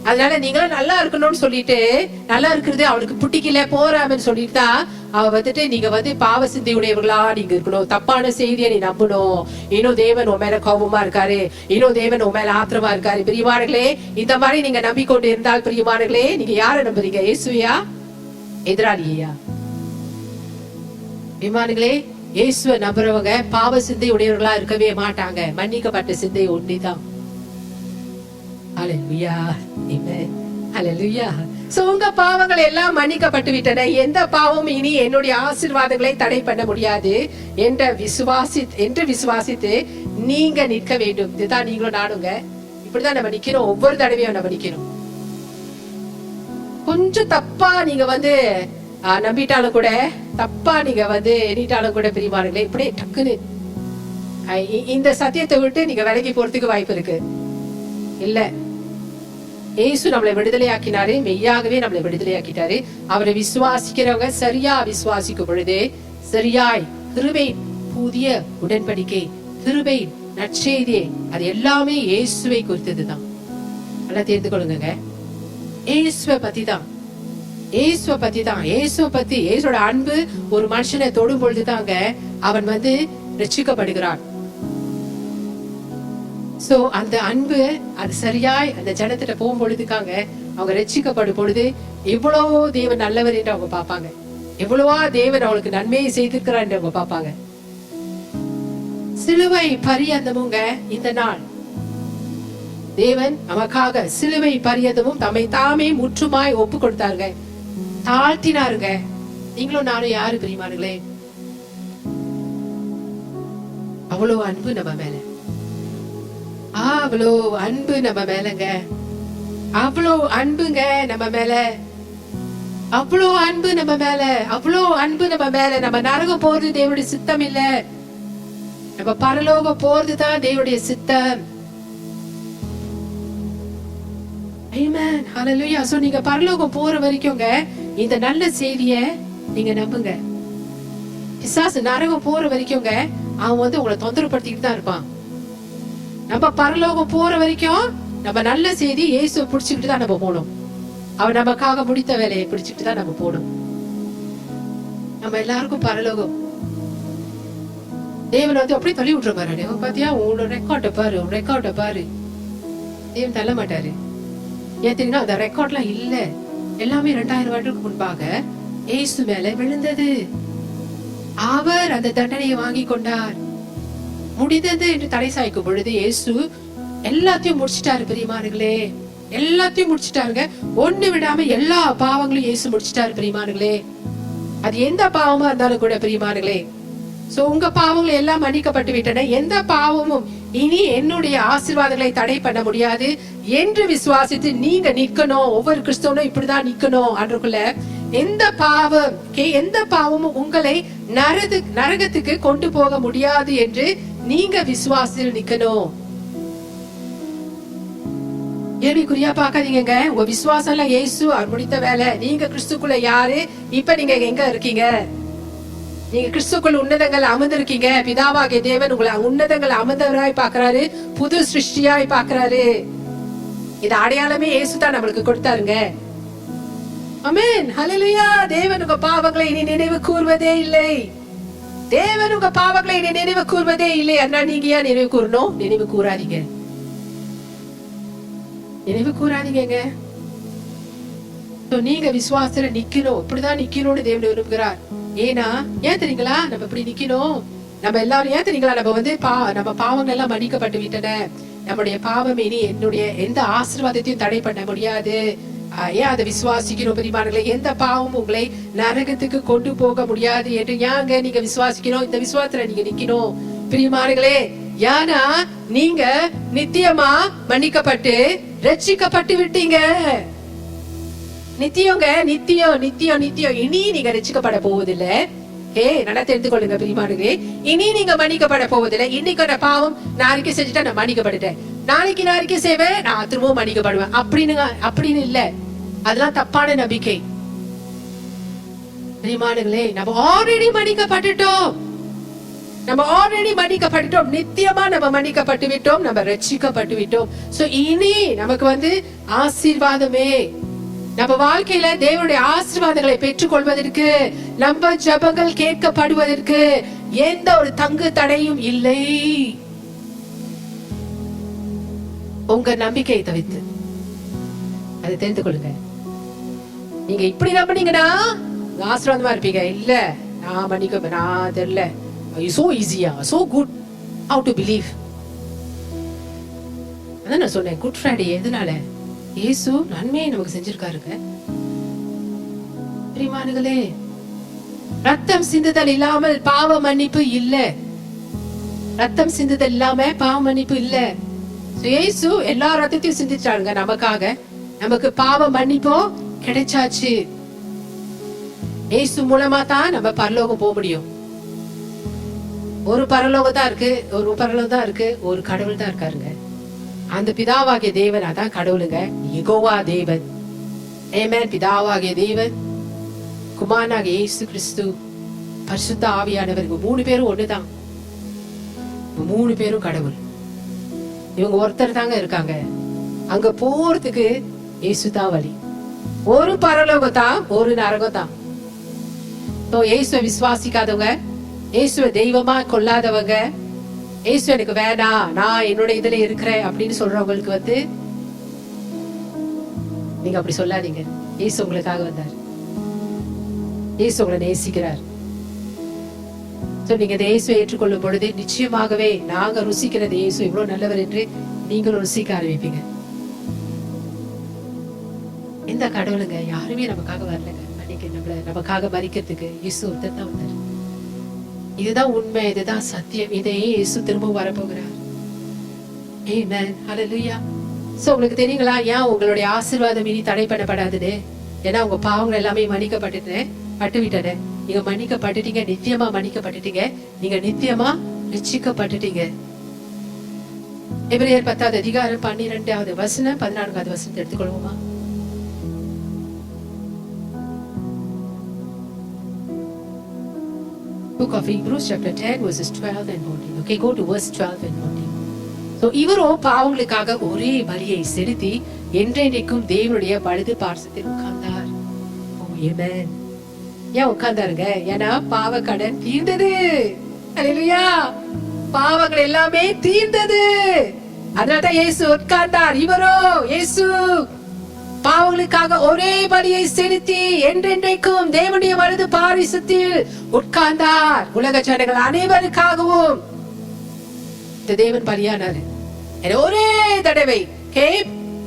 அதனால நீங்களும் நல்லா இருக்கணும்னு சொல்லிட்டு, நல்லா இருக்கிறது அவனுக்கு பிடிக்கல, போறாமன்னு சொல்லிட்டு தான் அவ நீங்க பாவ சிந்தையுடையவர்களா நீங்க இருக்கணும். தப்பான செய்தியை நீ நம்பணும். இன்னும் தேவன் உன் மேல கோபமா இருக்காரு, இன்னும் தேவன் உன் மேல ஆத்திரமா இருக்காரு. பிரியமானங்களே, இந்த மாதிரி நீங்க நம்பிக்கொண்டு இருந்தால் பிரியமானங்களே, நீங்க யார நம்புறீங்க? இயேசுவையா, எதிராளியா? பிரியமானங்களே, இயேசுவை நம்புறவங்க பாவ சிந்தை உடையவர்களா இருக்கவே மாட்டாங்க. மன்னிக்கப்பட்ட சிந்தை ஒன்றிதான். ஹல்லேலூயா. ஆமென். ஹல்லேலூயா. சோ உங்க பாவங்கள் எல்லாம் மன்னிக்கப்பட்டு விட்டன. எந்த பாவமும் இனி என்னுடைய ஆசீர்வாதங்களை தடை பண்ண முடியாது என்று விசுவாசித்து நீங்க நிற்க வேண்டும். இதுதான் நீங்களும் நானுங்க. இப்படிதான் நம்ம நிக்கிறோம். ஒவ்வொரு தடவையும் நம்ம நிக்கிறோம். கொஞ்சம் தப்பா நீங்க நம்பிட்டாலும் கூட, தப்பா நீங்க எண்ணிட்டாலும் கூட பிரியமானங்களே, இப்படியே டக்குன்னு இந்த சத்தியத்தை விட்டு நீங்க விலகி போறதுக்கு வாய்ப்பு இருக்கு. இல்ல, இயேசு நம்மளை விடுதலையாக்கினாரு. மெய்யாகவே நம்மளை விடுதலையாக்கிட்டாரு. அவரை விசுவாசிக்கிறவங்க சரியா விசுவாசிக்கும் பொழுது சரியாய் கிருபை, புதிய உடன்படிக்கை, கிருபை, நற்செய்தி, அது எல்லாமே இயேசுவை குறித்ததுதான். நல்லா தெரிந்து கொள்ளுங்க. இயேசுவை பத்தி தான், இயேசுவை பத்தி தான். இயேசுவை பத்தி, இயேசுவோட அன்பு ஒரு மனுஷனை தொடும் பொழுதுதாங்க அவன் ரட்சிக்கப்படுகிறான். சோ அந்த அன்பு அது சரியாய் அந்த ஜனத்திட்ட போகும் பொழுதுக்காங்க அவங்க ரட்சிக்கப்படும் பொழுது எவ்வளவோ தேவன் நல்லவர் என்று அவங்க பார்ப்பாங்க. எவ்வளவா தேவன் அவளுக்கு நன்மையை செய்திருக்கிறார் என்று அவங்க பார்ப்பாங்க. சிலுவை பரியந்தமுங்க இந்த நாள் தேவன் நமக்காக சிலுவை பரியந்தமும் தம்மை தாமே முற்றுமாய் ஒப்பு கொடுத்தாருங்க, தாழ்த்தினாருங்க. நீங்களும் நானும் யாரு பிரியமானங்களே? அவ்வளவு அன்பு நம்ம மேல, அவ்வளோ அன்பு நம்ம மேலங்க, அவ்வளோ அன்புங்க நம்ம மேல, அவ்வளோ அன்பு நம்ம மேல, அவ்வளோ அன்பு நம்ம மேல. நம்ம நரகம் போறது தேவனுடைய சித்தம் இல்ல, நம்ம பரலோகம் போறதுதான் தேவனுடைய சித்தம். ஆமென். ஹல்லேலூயா. சோ நீங்க பரலோகம் போற வரைக்கும்ங்க இந்த நல்ல செய்திய நீங்க நம்புங்க. பிசாசு நரகம் போற வரைக்கும்ங்க அவன் உங்களை தொந்தரப்படுத்திட்டு தான் இருப்பான். நம்ம பரலோகம் போற வரைக்கும் நம்ம நல்ல செய்தி இயேசுவை பிடிச்சுக்கிட்டு தான் நம்ம போகணும். அவன் நமக்காக முடித்த வேலையை பிடிச்சிட்டு தான் நம்ம போகணும். நம்ம எல்லாருக்கும் பரலோகம் தேவன் அப்படியே தள்ளி விட்டுற பாரு. பாத்தியா, உன்னோட ரெக்கார்ட பாரு, உன் ரெக்கார்ட பாரு. தேவன் தள்ள மாட்டாரு. ஏன் தெரியுமா? அந்த ரெக்கார்ட்லாம் இல்ல. எல்லாமே 2000 வருடத்துக்கு முன்பாக இயேசு மேல விழுந்தது. அவர் அந்த தண்டனையை வாங்கி கொண்டார். முடிந்தது என்று தலை சாய்க்கும் பொழுது இயேசு எல்லாத்தையும் முடிச்சிட்டாரு பிரியமானங்களே, எல்லாத்தையும் முடிச்சிட்டாருங்க. ஒண்ணு விடாம எல்லா பாவங்களையும் இயேசு முடிச்சிட்டாரு பிரியமானங்களே. அது எந்த பாவமா இருந்தாலும் கூட பிரியமானங்களே. சோ உங்க பாவங்கள் எல்லாம் மன்னிக்கப்பட்டு விட்டன, எந்த பாவமும் இனி என்னுடைய ஆசீர்வாதங்களை தடை பண்ண முடியாது என்று விசுவாசித்து நீங்க நிக்கணும். ஒவ்வொரு கிறிஸ்தவனும் இப்படிதான் நிக்கணும். அன்றைக்குள்ள எந்த பாவமும் உங்களை நரகத்துக்கு கொண்டு போக முடியாது என்று நீங்க விசுவாசத்தில் நிக்கணும். கேள்விக்குறியா பாக்காதீங்க. உங்க விசுவாசம் எல்லாம் இயேசு அவர் முடித்த வேலை. நீங்க கிறிஸ்துக்குள்ள யாரு? இப்ப நீங்க எங்க இருக்கீங்க? நீங்க கிறிஸ்துக்குள் உன்னதங்கள் அமர்ந்திருக்கீங்க. பிதாவாகிய தேவன் உங்களை உன்னதங்கள் அமர்ந்தவராய் பாக்குறாரு, புது சிருஷ்டியாய் பாக்குறாரு. இது அடையாளமே இயேசு தான் நம்மளுக்கு கொடுத்தாருங்க. ஆமென், ஹல்லேலூயா. தேவன் உங்க பாவங்களை இனி நினைவு கூர்வதே இல்லை. தேவன் உங்க பாவங்களை இனி நினைவு கூர்வதே இல்லை. அதனால நீங்க ஏன் நினைவு கூறணும்? நினைவு கூறாதீங்க, நினைவு கூறாதீங்க. நீங்க விசுவாசத்துல நிக்கணும். இப்படிதான் நிக்கணும்னு தேவன் விரும்புகிறார். ஏன்னா ஏன் தெரியுங்களா நம்ம இப்படி நிக்கணும்? நம்ம எல்லாரும் ஏன் தெரியுங்களா நம்ம வந்து நம்ம பாவங்கள் எல்லாம் மன்னிக்கப்பட்டு விட்டன. நம்முடைய பாவம் இனி என்னுடைய எந்த ஆசீர்வாதத்தையும் தடை பண்ண முடியாது. ஏன் அதை விசுவாசிக்கணும் பிரியமானங்களே? எந்த பாவமும் உங்களை நரகத்துக்கு கொண்டு போக முடியாது என்று ஏங்க நீங்க விசுவாசிக்கணும்? இந்த விசுவாசத்துல நீங்க நிக்கணும் பிரியமானங்களே. ஏன்னா நீங்க நித்தியமா மன்னிக்கப்பட்டு ரட்சிக்கப்பட்டு விட்டீங்க. நித்தியங்க, நித்தியம் நித்தியம் நித்தியம். இனி நீங்க ரட்சிக்கப்பட போவதில்லை. நல்லா தெரிந்து கொள்ளுங்க பிரியமானங்களே. இனி நீங்க மன்னிக்கப்பட போவதில்லை. இன்னைக்கு பாவம் நான் அறிக்கை செஞ்சுட்டா நான் மன்னிக்கப்பட்டுட்டேன், நாளைக்கு நான் அறிக்கை செய்வேன் நான் திரும்பவும் மன்னிக்கப்படுவேன் அப்படின்னு இல்ல. அதெல்லாம் தப்பான நம்பிக்கை பிரியமானங்களே. நம்ம ஆல்ரெடி மன்னிக்கப்பட்டுட்டோம், நித்தியமா நம்ம மன்னிக்கப்பட்டு விட்டோம், நம்ம ரட்சிக்கப்பட்டு விட்டோம். சோ இனி நமக்கு வந்து ஆசீர்வாதமே. நம்ம வாழ்க்கையில தேவனுடைய ஆசீர்வாதங்களை பெற்றுக் கொள்வதற்கு, நம்ம ஜெபங்கள் கேட்கப்படுவதற்கு எந்த ஒரு தங்கு தடையும் இல்லை. உங்க நம்பிக்கையை தவிர்த்து அதை தெரிந்து கொள்ளுங்க. நீங்க இப்படி நம்பினீங்கன்னா ஆசீர்வாதமா இருப்பீங்க. இல்ல நான் மன்னிக்க நான் தெரியல, so easy, so good, how to believe. அதான் நான் சொன்னேன் குட் ஃப்ரைடே எதனால? இயேசு நன்மையை நமக்கு செஞ்சிருக்காருங்க பிரியமானங்களே. ரத்தம் சிந்துதல் இல்லாமல் பாவ மன்னிப்பு இல்ல. ரத்தம் சிந்துதல் இல்லாம பாவ மன்னிப்பு இல்ல. இயேசு எல்லா ரத்தத்தையும் சிந்திச்சாருங்க நமக்காக. நமக்கு பாவ மன்னிப்போ கிடைச்சாச்சு. இயேசு மூலமா தான் நம்ம பரலோகம் போக முடியும். ஒரு பரலோகம் தான் இருக்கு, ஒரு கடவுள் தான் இருக்காருங்க. அந்த பிதாவாகிய தேவன் அதான் கடவுளுங்க, யெகோவா தேவன். ஆமென். பிதாவாகிய தேவன், குமாரனாகிய இயேசு கிறிஸ்து, பரிசுத்த ஆவியானவர், மூணு பேரும் ஒண்ணுதான். மூணு பேரும் கடவுள். இவங்க ஒருத்தர் தாங்க இருக்காங்க. அங்க போறதுக்கு இயேசு தான் வழி. ஒரு பரலோகம் தான், ஒரு நரகம் தான். இயேசுவை விசுவாசிக்காதவங்க, இயேசுவை தெய்வமா கொள்ளாதவங்க, இயேசு எனக்கு வேணாம் நான் என்னோட இதுல இருக்கிறேன் அப்படின்னு சொல்றவங்களுக்கு வந்து நீங்க அப்படி சொல்லாதீங்க. இயேசு உங்களுக்காக வந்தார், இயேசு உங்களை நேசிக்கிறார். நீங்க இயேசுவை ஏற்றுக்கொள்ளும் பொழுது நிச்சயமாகவே நாங்க ருசிக்கிறது இயேசு இவ்வளவு நல்லவர் என்று நீங்களும் ருசிக்க ஆரம்பிப்பீங்க. இந்த கடவுளுங்க யாருமே நமக்காக வரலங்க. நமக்காக மரிக்கிறதுக்கு இயேசு ஒருத்தர் தான் வந்தார். இதுதான் உண்மை, இதுதான் சத்தியம். இதையே இயேசு திரும்ப வரப்போகிறார். ஆமென், ஹல்லேலூயா. சோ உங்களுக்கு தெரியுங்களா ஏன் உங்களுடைய ஆசீர்வாதம் இனி தடை பண்ணப்படாதுன்னு? ஏன்னா உங்க பாவங்கள் எல்லாமே பட்டுவிட்டன. நீங்க மன்னிக்கப்பட்டுட்டீங்க, நித்தியமா மன்னிக்கப்பட்டுட்டீங்க, நீங்க நித்தியமா ரட்சிக்கப்பட்டுட்டீங்க. எபிரேயர் 10வது அதிகாரம் 12வது வசனம் 14வது வசனத்தை எடுத்துக்கொள்வோமா? Book of Hebrews chapter 10 verses 12 and 14. Okay, go to verse 12 and 14. So இவரோ பாவங்களுக்காக ஒரே பலியை செலுத்தி என்றென்றைக்கும் தேவனுடைய வலது பார்சத்தில் உட்கார்ந்தார். ஆமென். ஏன் உட்கார்ந்தாருங்க? ஏன்னா பாவ கடன் தீர்ந்தது. ஹல்லேலூயா. பாவங்கள் எல்லாமே தீர்ந்தது. அதனால்தான் இயேசு உட்கார்ந்தார். இவரோ இயேசு பாவங்களுக்காக ஒரே பலியை செலுத்தி என்றென்றைக்கும் தேவனுடைய வலது பாரிசத்தில் உட்கார்ந்தார். உலக ஜனங்கள் அனைவருக்காகவும் இந்த தேவன் பலியானாரு. ஒரே தடவை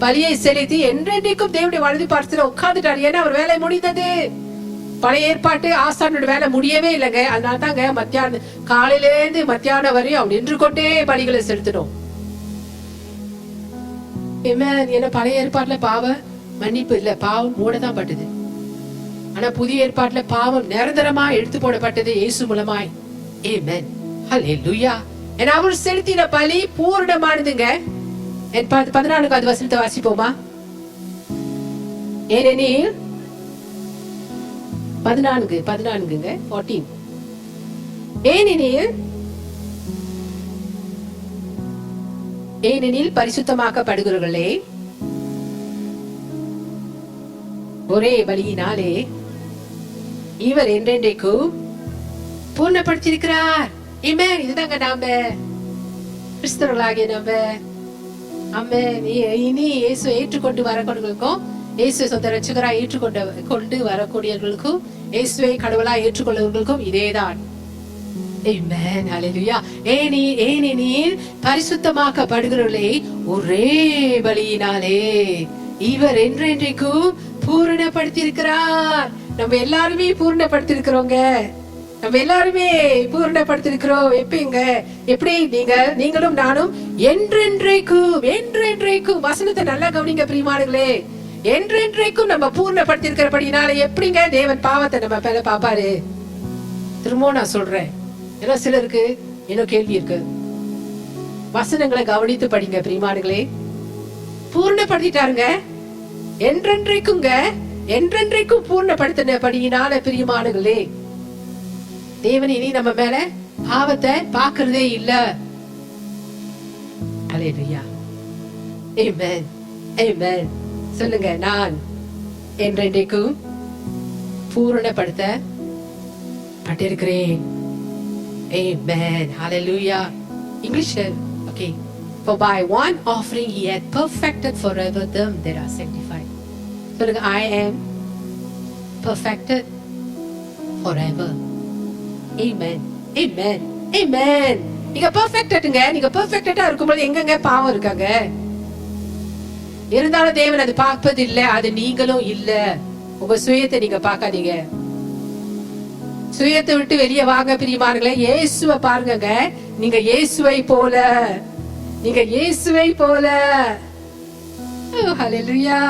பலியை செலுத்தி என்றென்றைக்கும் தேவனுடைய வலது பார்த்துல உட்கார்ந்துட்டார். ஏன்னா அவர் வேலை முடிந்தது. பழைய ஏற்பாட்டு ஆசானோட வேலை முடியவே இல்லைங்க. அதனால தாங்க மத்தியானம் காலையில இருந்து மத்தியானம் வரையும் அவர் நின்று கொண்டே பலிகளை செலுத்தணும். ஏன்னா பழைய ஏற்பாட்டுல பாவ மன்னிப்பு இல்ல, பாவம் மூடதான் பட்டது. ஆனா புதிய ஏற்பாட்டுல பாவம் நிரந்தரமா எடுத்து போடப்பட்டது இயேசு மூலமாய். ஆமென், ஹல்லேலூயா. ஏன்னா அவர் செலுத்தின பலி பூரணமானதுங்க. 14வது வசனத்தை வாசிப்போமா? ஏனெனில் 14 ஏனெனில் பரிசுத்தமாக்கப்படுகிறவர்களே ஒரே பலியினாலே இவர் என்றென்றைக்கும் பூர்ணப்படுத்தியிருக்கிறார். ஆமென். இதுதாங்க நாம கிறிஸ்தவர்களாகிய நம்ம. ஆமென். இனி இயேசு ஏற்றுக்கொண்டு வரக்கூடியவர்களுக்கும், இயேசு சொந்த ரட்சகரா ஏற்றுக்கொண்டு வரக்கூடியவர்களுக்கும், இயேசுவை கடவுளா ஏற்றுக்கொள்ளுவர்களுக்கும் இதேதான். ஆமென், ஹல்லேலூயா. ஏனெனில் பரிசுத்தமாக்கப்படுகிறவர்களே ஒரே பலியினாலே இவர் என்றென்றைக்கும் பூரணப்படுத்தியிருக்கிறார். நம்ம எல்லாருமே பூரணப்படுத்திருக்கிறோங்க. நம்ம எல்லாருமே பூரணப்படுத்திருக்கிறோம். எப்படி நீங்களும் நானும் என்றென்றைக்கும் வசனத்தை நல்லா கவனிங்க பிரியமானங்களே. என்றென்றைக்கும் நம்ம பூர்ணப்படுத்திருக்கிறபடினால எப்படிங்க தேவன் பாவத்தை நம்ம மேல பாப்பாரு? திரும்பவும் நான் சொல்றேன், ஏன்னா சிலருக்கு இன்னும் கேள்வி இருக்கு. வசனங்களை கவனித்து படிங்க பிரியமானங்களே. பூர்ணப்படுத்திட்டாருங்க, என்றென்றைக்கும் பூர்ணப்படுத்தினபடியினால பிரியமானங்களே தேவன் இனி நம்ம மேல பாவத்தை பாக்குறதே இல்ல. ஹல்லேலூயா. ஆமென், ஆமென். சொல்லுங்க, நான் என்றென்றைக்கும் பூரணப்படுத்தப்பட்டிருக்கிறேன். ஆமென், ஹல்லேலூயா. இங்கிலீஷ்ல okay. For by one offering he had perfected forever them that are sanctified. சொல்லுங்க, I am perfected forever. Amen, amen, amen. நீங்க பெர்ஃபெக்ட்டா, நீங்க பெர்ஃபெக்ட்டா இருக்கும்போது எங்கங்க பாவம் இருக்காங்க? இருந்தாலும் தேவன் அது பார்ப்பது இல்ல. அது நீங்களும் இல்ல. உங்க சுயத்தை நீங்க பார்க்காதீங்க. சுயத்தை விட்டு வெளியே வாங்க பிரியமானங்களே. இயேசுவை பாருங்க. நீங்க இயேசுவை போல, நீங்க இயேசுவை போல. ஹல்லேலூயா.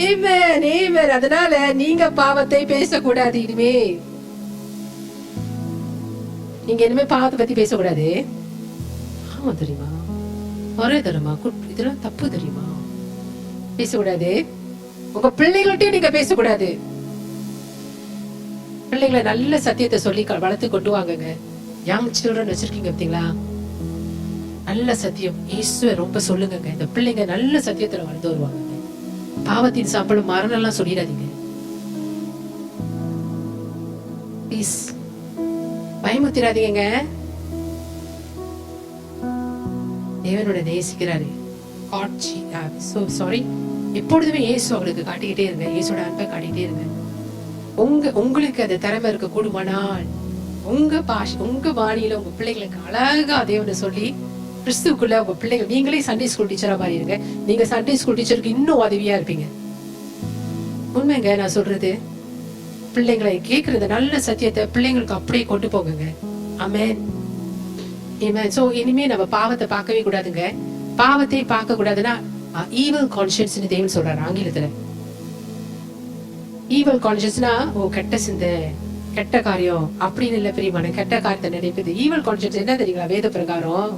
ஆமென், ஆமென். அதனால நீங்க பாவத்தை பேசக்கூடாது. நீங்க இனிமே பாவத்தை பத்தி பேசக்கூடாது. ஆமா தெரியுமா, ஒரே தரமா இதெல்லாம் தப்பு தெரியுமா, பேசக்கூடாது. உங்க பிள்ளைகள்ட்டையும் நீங்க பேசக்கூடாது. பிள்ளைகளை நல்ல சத்தியத்தை சொல்லி வளர்த்து கொண்டு வாங்க. யங் சில்ட்ரன் வச்சிருக்கீங்க பாத்தீங்களா, நல்ல சத்தியம் இயேசுவை ரொம்ப சொல்லுங்க. இந்த பிள்ளைங்க நல்ல சத்தியத்துல வளர்ந்து வருவாங்க. பாவத்தின் சாம்பலும் மரணம் எல்லாம் சொல்லிடாதீங்க. பயமுத்திராதீங்க. தேவனோட நேசிக்கிறாரு. எப்பொழுதுமே இயேசு அவங்களுக்கு காட்டிக்கிட்டே இருங்க. இயேசுவோட அன்பை காட்டிக்கிட்டே இருங்க. உங்களுக்கு அந்த திறமை இருக்க கூடுமானால் உங்க வாணியில உங்க பிள்ளைங்களுக்கு அழகா தேவனை சொல்லி கிறிஸ்துக்குள்ள உங்க பிள்ளைகள், நீங்களே சண்டே ஸ்கூல் டீச்சரா மாறி இருங்க. நீங்க சண்டே ஸ்கூல் டீச்சருக்கு இன்னும் உதவியா இருப்பீங்க. உண்மைங்க நான் சொல்றது. பிள்ளைங்களை கேட்கறது நல்ல சத்தியத்தை பிள்ளைங்களுக்கு அப்படியே கொண்டு போங்க. ஆமென், ஆமென். சோ இனிமே நம்ம பாவத்தை பார்க்கவே கூடாதுங்க. பாவத்தை பார்க்க கூடாதுன்னா ஈவல் கான்ஷியன்ஸ் தேவன் சொல்றாரு ஆங்கிலத்துல. ஈவல் கான்ஷியன்ஸ்னா கெட்ட சிந்தை, கெட்ட காரியம் அப்படின்னு இல்ல பிரியமான, கெட்ட காரியத்தை நினைப்பது. ஈவல் கான்ஷியன்ஸ் என்ன தெரியுங்களா? வேத பிரகாரம்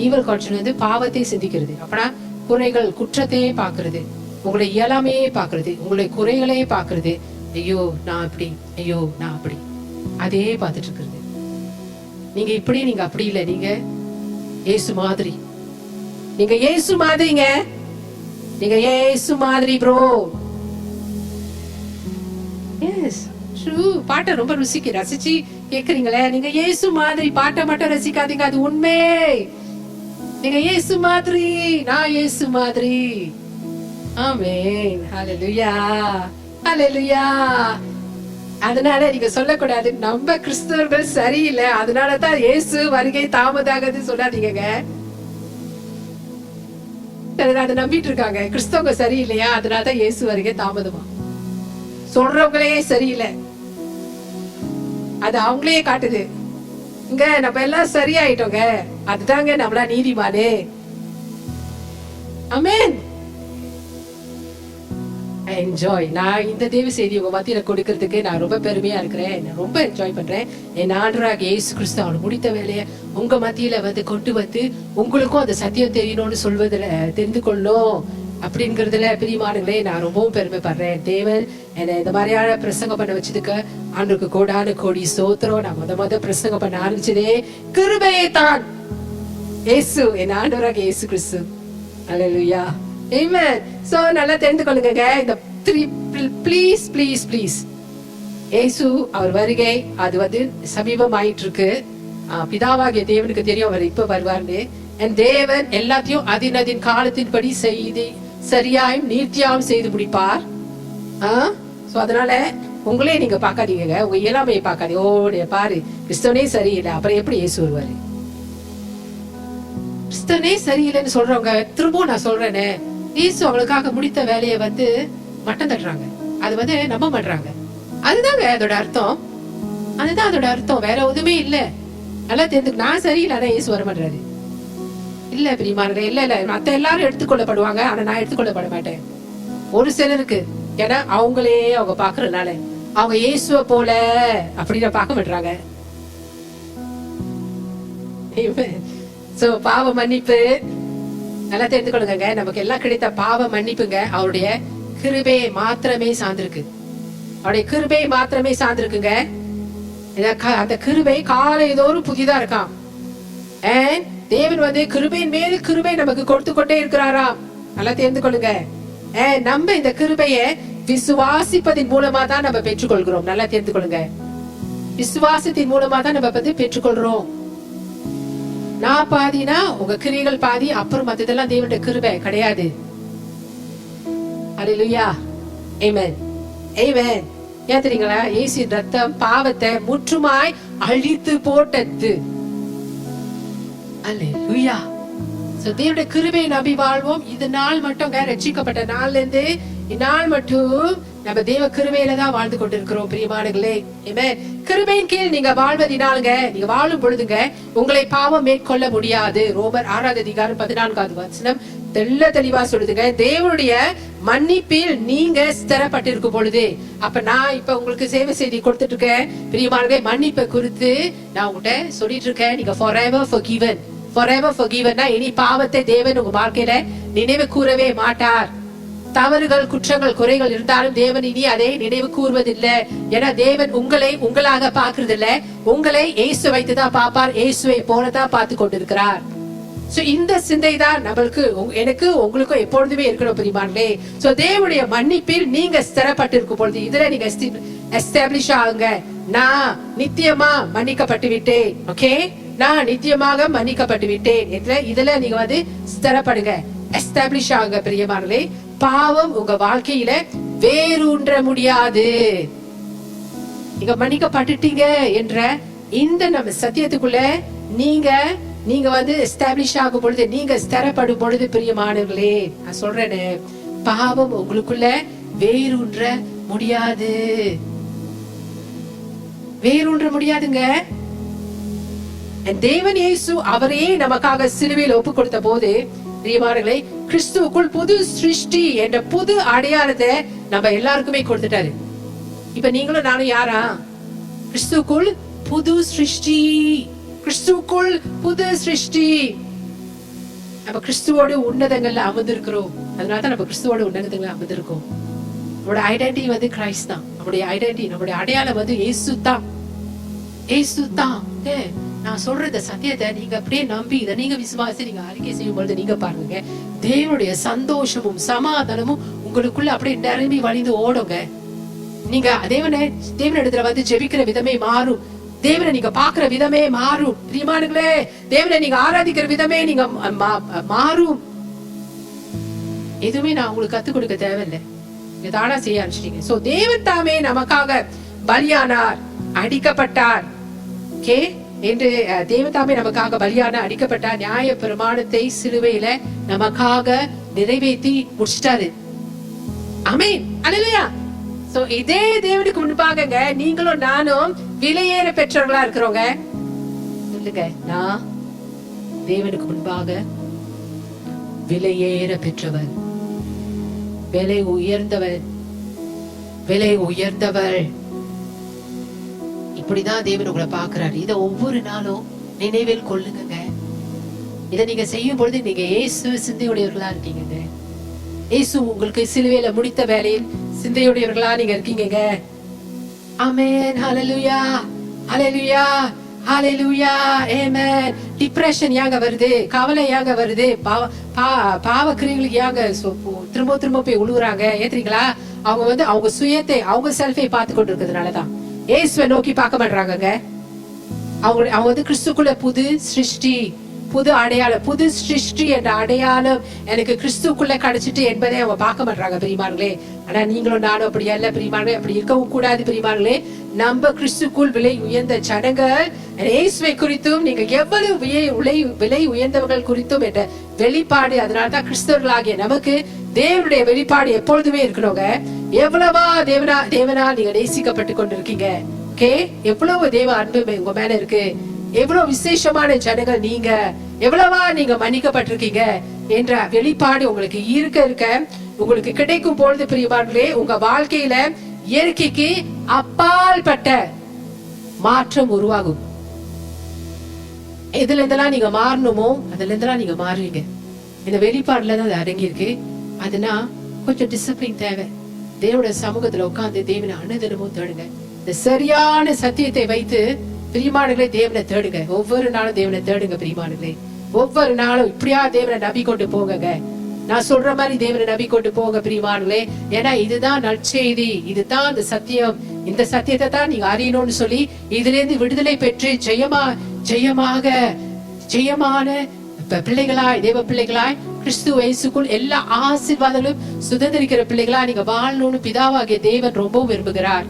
ஈவல் கான்ஷியன்ஸ் பாவத்தை சிந்திக்கிறது. அப்பனா குறைகள், குற்றத்தையே பாக்குறது, உங்களை இயலாமே பாக்குறது, உங்களுடைய குறைகளே பாக்குறது. ஐயோ நான் இப்படி, ஐயோ நான் அப்படி, அதே பார்த்துட்டு இருக்கிறது. நீங்க இப்படி, நீங்க அப்படி இல்ல. நீங்க இயேசு மாதிரி, நீங்க இயேசு மாதிரிங்க. நீங்க இயேசு மாதிரி ப்ரோ. Yes true. பாட்டை ரொம்ப ரசிச்சு கேக்குறீங்களே, நீங்க இயேசு மாதிரி. பாட்டை மட்டும் ரசிக்காதீங்க, அது உண்மை. நீங்க இயேசு மாதிரி, நான் இயேசு மாதிரி. ஆமென், ஹல்லேலூயா, ஹல்லேலூயா. அதனால நீங்க சொல்லக்கூடாது நம்ம கிறிஸ்தவர்கள் சரியில்லை, அதனாலதான் இயேசு வருகை தாமதாகுது சொல்லாதீங்க. அதை நம்பிட்டு இருக்காங்க. கிறிஸ்தவங்க சரியில்லையா, அதனாலதான் இயேசு வருகை தாமதமா. சொல்றவங்களே சரியில்லை, அது அவங்களே காட்டுது. இங்க நம்ம எல்லாம் சரியாயிட்டோங்க, அதுதாங்க நம்மளா நீதிமானே. ஆமென். என்ஜாய். நான் இந்த தேவ செய்தி உங்க மத்தியில கொடுக்கறதுக்கு நான் ரொம்ப பெருமையா இருக்கிறேன். நான் ரொம்ப என்ஜாய் பண்றேன். என் ஆண்டவராகிய இயேசு கிறிஸ்து அவர் முடித்த வேலையை உங்க மத்தியில கொண்டு வந்து உங்களுக்கும் அந்த சத்தியம் தெரியணும்னு சொல்வதுல தெரிந்து கொள்ளணும் அப்படிங்கறதுல பிரியமானங்களே நான் ரொம்பவும் பெருமைப்படுறேன். தேவன் என்னை இந்த மாதிரியான பிரசங்கம் பண்ண வச்சதுக்கு ஆண்டுக்கு கோடான கோடி ஸ்தோத்திரம். நான் முத பிரசங்கம் பண்ண ஆரம்பிச்சதே கிருபையை தான். இயேசு, என் ஆண்டவராகிய இயேசு கிறிஸ்து. அல்லேலூயா. ஆமென். சோ நல்லா தெரிந்து கொள்ளுங்க. இந்த ப்ளீஸ் ப்ளீஸ் ப்ளீஸ் இயேசு அவர் வருகை அது சமீபமாயிட்டு இருக்கு. பிதாவாகிய தேவனுக்கு தெரியும் அவர் இப்ப வருவார்னு. தேவன் எல்லாத்தையும் அதின் காலத்தின்படி செய்து சரியாயும் நீர்த்தியாவும் செய்து முடிப்பார். அதனால உங்களே நீங்க பாக்காதீங்க, உங்க இயலாமையை பாக்காதீங்க. ஓ பாரு கிறிஸ்தவனே சரியில்லை, அப்புறம் எப்படி இயேசு வருவாரு? கிறிஸ்தவனே சரியில்லைன்னு சொல்றவங்க திரும்பவும் நான் சொல்றேனே, இயேசு அவளுக்காக முடித்த வேலையை மட்டம் தட்டுறாங்க. அது நம்ப மாட்டாங்க. அதுதாங்க அதோட அர்த்தம். அதுதான் அதோட அர்த்தம், வேற எதுவுமே இல்ல. நல்லா தெரிஞ்சு நான் சரியில்லை, ஆனா இயேசு வர மாட்டாரு. இல்ல பிரியமானவர்களே, இல்ல மத்த எல்லாரும் எடுத்துக்கொள்ளப்படுவாங்க, ஆனா நான் எடுத்துக்கொள்ளப்பட மாட்டேன். ஒரு சிலருக்கு ஏன்னா அவங்களே அவங்க பாக்குறதுனால அவங்க இயேசுவ போல அப்படின்னு பார்க்க மாட்டாங்க. பாவ மன்னிப்பு நல்லா தெரிந்து கொள்ளுங்க. நமக்கு எல்லாம் கிடைத்த பாவ மன்னிப்புங்க அவருடைய கிருபையை மாத்திரமே சார்ந்திருக்கு. அவருடைய கிருபையை மாத்திரமே சார்ந்திருக்குங்க. அந்த கிருபை காலைதோறும் புதிதா இருக்காம். தேவன் கிருபையின் மேல் கிருபை நமக்கு கொடுத்து கொண்டே இருக்கிறாராம். நல்லா தெரிந்து கொள்ளுங்க. நம்ம இந்த கிருபைய விசுவாசிப்பதின் மூலமா தான் நம்ம பெற்றுக்கொள்கிறோம். நல்லா தெரிந்து கொள்ளுங்க. விசுவாசத்தின் மூலமா தான் நம்ம பெற்றுக்கொள்றோம். நான் பாதினா உங்க கிரியைகள் பாதி, அப்புறம் மத்ததெல்லாம் தேவனுடைய கிருபை கிடையாது. அல்லேலூயா. ஆமென். ஆமென். ஏன் தெரியுங்களா? இயேசுவின் ரத்தம் பாவத்தை முற்றுமாய் அழித்து போட்டது. அல்லேலூயா. தேவனுடைய கிருபையை நம்பி வாழ்வோம். இது நாள் மட்டும் ரட்சிக்கப்பட்ட நாள்ல இருந்து இந்நாள் மட்டும் நம்ம தேவ கிருபையில தான் வாழ்ந்து கொண்டிருக்கிறோம் பிரியமானங்களே. கிருபையின் கீழ் நீங்க வாழ்வதினாலுங்க, நீங்க வாழும் பொழுதுங்க உங்களை பாவம் மேற்கொள்ள முடியாது. ரோமர் 6:14 தெளிவா சொல்லுதுங்க. தேவனுடைய மன்னிப்பில் நீங்க ஸ்திரப்பட்டிருக்கும் பொழுது, அப்ப நான் இப்ப உங்களுக்கு சேவை செய்தி கொடுத்துட்டு இருக்கேன் பிரியமானங்களே. மன்னிப்பை குறித்து நான் உங்ககிட்ட சொல்லிட்டு இருக்கேன். நீங்க forever forgiven. forever forgiven. இனி பாவத்தை தேவன் உங்க வாழ்க்கையில நினைவு கூறவே மாட்டார். தவறுகள் குற்றங்கள் குறைகள் இருந்தாலும் தேவன் இனி அதை நினைவு கூறுவதில்லை. ஏன்னா தேவன் உங்களை உங்களாக பாக்குறது இல்ல, உங்களை இயேசு வைத்துதான் பாப்பார். இயேசுவை போலதான் பார்த்து கொண்டிருக்கிறார். இந்த சிந்தை தான் நம்மளுக்கு எனக்கு உங்களுக்கும் எப்பொழுதுமே இருக்கணும் பிரியமானே. தேவனுடைய மன்னிப்பில் நீங்க ஸ்திரப்பட்டிருக்கும் பொழுது இதுல நீங்க எஸ்டாப்ளிஷ் ஆகுங்க. நான் நித்தியமா மன்னிக்கப்பட்டு விட்டேன். ஓகே, நான் நித்தியமாக மன்னிக்கப்பட்டு விட்டேன். இதுல நீங்க ஸ்திரப்படுங்க, எஸ்டாப்ளிஷ் ஆகுங்க பிரியமானே. பாவம் உங்க வாழ்க்கையில வேரூன்ற முடியாது. நீங்க மன்னிக்கப்பட்டுட்டீங்க என்ற இந்த நம்ம சத்தியத்துக்குள்ள நீங்க எஸ்டாப்ளிஷ் ஆகும் பொழுது, நீங்க ஸ்திரப்படும் பொழுது பிரியமானவர்களே, நான் சொல்றேனே, பாவம் உங்களுக்குள்ள வேரூன்ற முடியாது. வேரூன்ற முடியாதுங்க. தேவன் இயேசு அவரையே நமக்காக சிலுவையில் ஒப்பு கொடுத்த போது பிரியமானவர்களே, கிறிஸ்துவுக்குள் புது சிருஷ்டி என்ற புது அடையாளத்தை நம்ம எல்லாருக்குமே கொடுத்துட்டாரு. இப்ப நீங்களும் நானும் யாரா? கிறிஸ்துவுக்குள் புது சிருஷ்டி. கிறிஸ்துவுக்குள் புது சிருஷ்டி. நம்ம கிறிஸ்துவோட உன்னதங்கள்ல அமர்ந்திருக்கிறோம். அதனாலதான் நம்ம கிறிஸ்துவோட உன்னதங்கள்ல அமர்ந்திருக்கோம். நம்மளோட ஐடென்டிட்டி கிரைஸ்ட் தான். நம்முடைய ஐடென்டிட்டி, நம்முடைய அடையாளம் இயேசு தான். இயேசு தான். நான் சொல்ற இந்த சத்தியத்தை நீங்க அப்படியே நம்பி இதை நீங்க விசுவாசி நீங்க அறிக்கை செய்யும் பொழுது நீங்க பாருங்க, தேவனுடைய சந்தோஷமும் சமாதானமும் உங்களுக்குள்ள அப்படியே நிரம்பி வழிந்து ஓடுங்க. நீங்க தேவனிடத்துல ஜெபிக்கிற விதமே மாறும். தேவனை நீங்க பாக்குற விதமே மாறும். பிரியமானங்களே, தேவனை நீங்க ஆராதிக்கிற விதமே நீங்க மாறும். எதுவுமே நான் உங்களுக்கு கத்துக் கொடுக்க தேவையில்லை, நீங்க தானா செய்ய ஆரம்பிச்சிட்டீங்க. தேவன் தாமே நமக்காக பலியானார், அடிக்கப்பட்டார். ஓகே, என்று தேவதாமே நமக்காக பலியான அடிக்கப்பட்ட நியாய பிரமாணத்தை சிலுவையில நமக்காக நிறைவேற்றி முடிச்சிட்டாரு. ஆமென், அல்லேலூயா. சோ இதே தேவனுக்கு முன்பாகங்க நீங்களும் நானும் விலையேற பெற்றவர்களா இருக்கிறவங்க. சொல்லுங்க, நான் தேவனுக்கு முன்பாக விலையேற பெற்றவர், விலை உயர்ந்தவர், விலை உயர்ந்தவர். இப்படிதான் தேவன் உங்களை பாக்குறாரு. இத ஒவ்வொரு நாளும் நினைவில் கொள்ளுங்க. இதை நீங்க செய்யும் பொழுது நீங்க இயேசு சிந்தையுடையவர்களா இருக்கீங்க. இயேசு உங்களுக்கு சிலுவையில முடித்த வேலையில் சிந்தையுடையவர்களா நீங்க இருக்கீங்க. ஆமென், ஹல்லேலூயா, ஹல்லேலூயா, ஹல்லேலூயா, ஆமென். டிப்ரெஷன் ஏங்க வருது? கவலை ஏங்க வருது? பாவக்கிரியங்களுக்கு ஏங்க திரும்ப திரும்ப போய் உழுவுறாங்க? ஏத்துறீங்களா? அவங்க அவங்க சுயத்தை, அவங்க செல்ஃபை பார்த்து கொண்டு இருக்கிறதுனாலதான் இயேசுவை நோக்கி பார்க்க மாட்டாங்க. அவங்க கிறிஸ்துக்குள்ள புது சிருஷ்டி, புது அடையாளம், புது சிருஷ்டி என்ற அடையாளம் எனக்கு கிறிஸ்துக்குள்ள கிடைச்சிட்டு என்பதை அவங்க பார்க்க மாட்டாங்க பிரியமானங்களே. ஆனா நீங்களும் நானும் அப்படி அல்ல பிரியமானங்களே, அப்படி இருக்கவும் கூடாது பிரியமானங்களே. நம்ம கிறிஸ்துக்குள் விலை உயர்ந்த ஜனங்கள், இயேசுவை குறித்தும் நீங்க எவ்வளவு விலை உயர்ந்தவர்கள் குறித்தும் என்ற வெளிப்பாடு. அதனாலதான் கிறிஸ்தவர்களாகிய நமக்கு தேவனுடைய வெளிப்பாடு எப்பொழுதுமே இருக்கணுங்க. எவ்வளவா தேவனால் நீங்க நேசிக்கப்பட்டு கொண்டிருக்கீங்க. எவ்வளவு தேவ அன்பு உங்க மேல இருக்கு, எவ்வளவு விசேஷமான ஜனங்கள் நீங்க, எவ்வளவா நீங்க மன்னிக்கப்பட்டிருக்கீங்க என்ற வெளிப்பாடு உங்களுக்கு இருக்க உங்களுக்கு கிடைக்கும் பொழுது பிரியமானவர்களே, உங்க வாழ்க்கையில இயற்கைக்கு அப்பால் பட்ட மாற்றம் உருவாகும். எதுல இருந்தெல்லாம் நீங்க மாறணுமோ அதுல இருந்தெல்லாம் நீங்க மாறுவீங்க. இந்த வெளிப்பாடுலதான் அது அடங்கி இருக்கு. அதுனா கொஞ்சம் டிசிப்ளின் தேவை. தேவனோட சமூகத்துல உட்கார்ந்து தேவனை அனுதினமும் தேடுங்க. இந்த சரியான சத்தியத்தை வைத்து பிரியமானங்களே தேவனை தேடுங்க. ஒவ்வொரு நாளும் தேவனை தேடுங்க பிரியமானங்களே. ஒவ்வொரு நாளும் இப்படியா தேவனை நம்பி கொண்டு போங்க. நான் சொல்ற மாதிரி தேவனை நம்பி கொண்டு போங்க பிரியமானங்களே. ஏன்னா இதுதான் நற்செய்தி, இதுதான் அந்த சத்தியம். இந்த சத்தியத்தை தான் நீங்க அறியணும்னு சொல்லி இதுல இருந்து விடுதலை பெற்று ஜெயமான பிள்ளைகளாய், தேவ பிள்ளைகளாய், கிறிஸ்து இயேசுக்குள் எல்லா ஆசீர்வாதங்களும் சுதந்திரிக்கிற பிள்ளைகளா நீங்க வாழணும்னு பிதாவாகிய தேவன் ரொம்ப விரும்புகிறார்.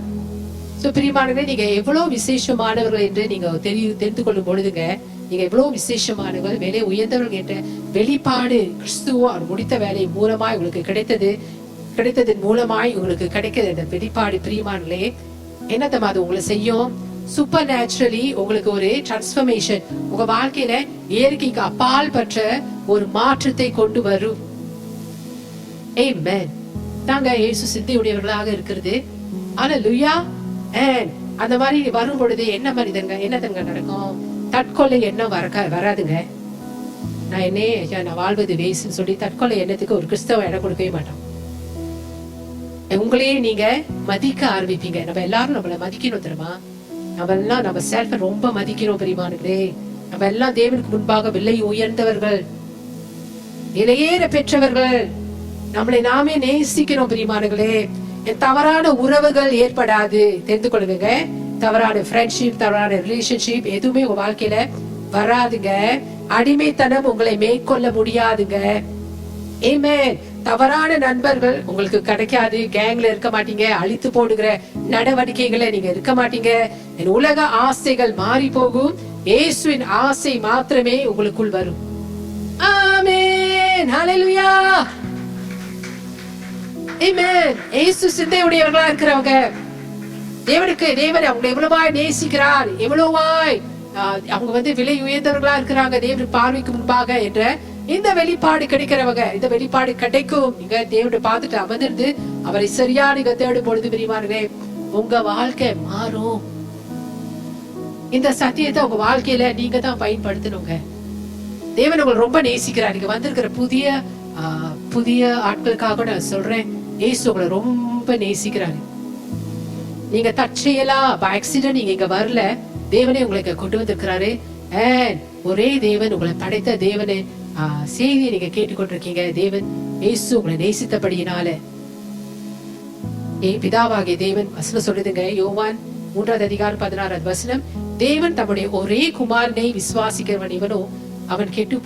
பிரியமானவர்களே, நீங்க எவ்வளவு விசேஷமானவர்கள் என்று நீங்க தெரிந்து கொள்ளும் பொழுதுங்க, நீங்க எவ்வளவு விசேஷமானவர்கள், விலை உயர்ந்தவர்கள் என்ற வெளிப்பாடு கிறிஸ்துவோ அவர் முடித்த வேலை மூலமாய் உங்களுக்கு கிடைத்ததன் மூலமாய் உங்களுக்கு கிடைக்கிற இந்த வெளிப்பாடு பிரியமானங்களே என்னத்தமா அது உங்களை செய்யும்? சூப்பர் நேச்சுரலி உங்களுக்கு ஒரு டிரான்ஸ்பர்மேஷன், உங்க வாழ்க்கையில இயற்கைக்கு அப்பால் பற்ற ஒரு மாற்றத்தை கொண்டு வரும். ஆமென். தாங்க இயேசு சிந்தையுடையவர்களாக இருக்கிறது. அல்லேலூயா. அந்த மாதிரி வரும் பொழுது என்னதங்க நடக்கும்? தற்கொலை எண்ணம் வராதுங்க. நான் வாழ்வது வேஸ்ட்னு சொல்லி தற்கொலை எண்ணத்துக்கு ஒரு கிறிஸ்தவ இடம் கொடுக்கவே மாட்டோம். உங்களையே நீங்க மதிக்க ஆரம்பிப்பீங்க. நம்ம எல்லாரும் நம்மள மதிக்கணும் தெரியுமா? நம்ம எல்லாம் நம்ம செல்ஃப ரொம்ப மதிக்கிறோம் பிரியமானவர்களே. நம்ம எல்லாம் தேவனுக்கு முன்பாக விலை உயர்ந்தவர்கள், விலையேற பெற்றவர்கள். நம்மளை நாமே நேசிக்கிறோம் பிரியமானவர்களே. தவறான உறவுகள் ஏற்படாது, தெரிந்து கொள்ளுங்க. தவறான ஃப்ரெண்ட்ஷிப், தவறான ரிலேஷன்ஷிப் எதுவுமே உங்க வாழ்க்கையில வராதுங்க. அடிமைத்தனம் உங்களை மேற்கொள்ள முடியாதுங்க. ஆமென். தவறான நண்பர்கள் உங்களுக்கு கிடைக்காது. கேங்ல இருக்க மாட்டீங்க. அழித்து போடுகிற நடவடிக்கைகளை நீங்க இருக்க மாட்டீங்க. உலக ஆசைகள் மாறி போகும். இயேசுவின் ஆசை மாத்திரமே உங்களுக்குள் வரும். ஆமென், ஹல்லேலூயா, ஆமென். இயேசு சிந்தையுடையவர்களா இருக்கிறவங்க தேவன் அவங்க எவ்வளவாய் நேசிக்கிறார், எவ்வளவாய் அவங்க விலை உயர்ந்தவர்களா இருக்கிறாங்க தேவன் பார்வைக்கு முன்பாக என்ற இந்த வெளிப்பாடு கிடைக்கிறவங்க, இந்த வெளிப்பாடு கிடைக்கும். நீங்க தேவனை பார்த்துட்டு அமர்ந்து அவரை சரியா நீங்க தேடும் பொழுது பிரியமானவர்களே உங்க வாழ்க்கை மாறும். இந்த சத்தியத்தை உங்க வாழ்க்கையில நீங்க தான் பயன்படுத்தணுங்க. தேவன் உங்களை ரொம்ப நேசிக்கிறார். நீங்க வந்திருக்கிற புதிய ஆட்களுக்காக நான் சொல்றேன், இயேசு உங்களை ரொம்ப நேசிக்கிறாரு. நீங்க தற்செயலா ஆக்சிடென்ட் நீங்க இங்க வரல, தேவனே உங்களை கொண்டு வந்திருக்கிறாரு. ஒரே தேவன், உங்களை படைத்த தேவனே செய்தியை நீங்க கேட்டுக்கொண்டிருக்கீங்க. தேவன் இயேசு உங்களை நேசித்தபடியினால பிதாவாகிய தேவன் வசனம் சொல்லுதுங்க. யோவான் 3:16 தேவன் தம்முடைய ஒரே குமாரனை விசுவாசிக்கிறவன் இவனோ அவன் கெட்டு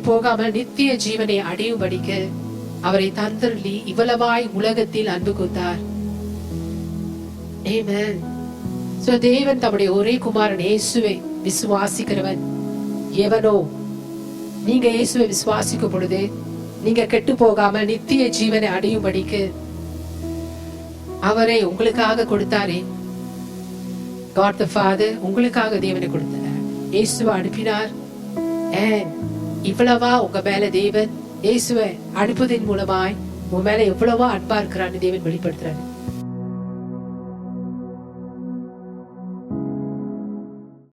போகாமல் நித்திய ஜீவனை அடையும்படிக்கு அவரை தந்தருளி இவ்வளவாய் உலகத்தில் அன்பு கூர்ந்தார். ஆமென். தேவன் தம்முடைய ஒரே குமாரன் இயேசுவை விசுவாசிக்கிறவன் எவனோ, நீங்க இயேசுவை விசுவாசிக்கும் பொழுது நீங்க கெட்டு போகாம நித்திய ஜீவனை அடையும்படிக்கு அவரை உங்களுக்காக கொடுத்தாரே. God the Father உங்களுக்காக தேவனை கொடுத்தார், இயேசுவை அனுப்பினார். இவ்வளவா உங்க மேல தேவன் இயேசுவை அனுப்புவதன் மூலமாய் உங்க மேல எவ்வளவா அன்பா இருக்கிறான்னு தேவன் வெளிப்படுத்துறாரு.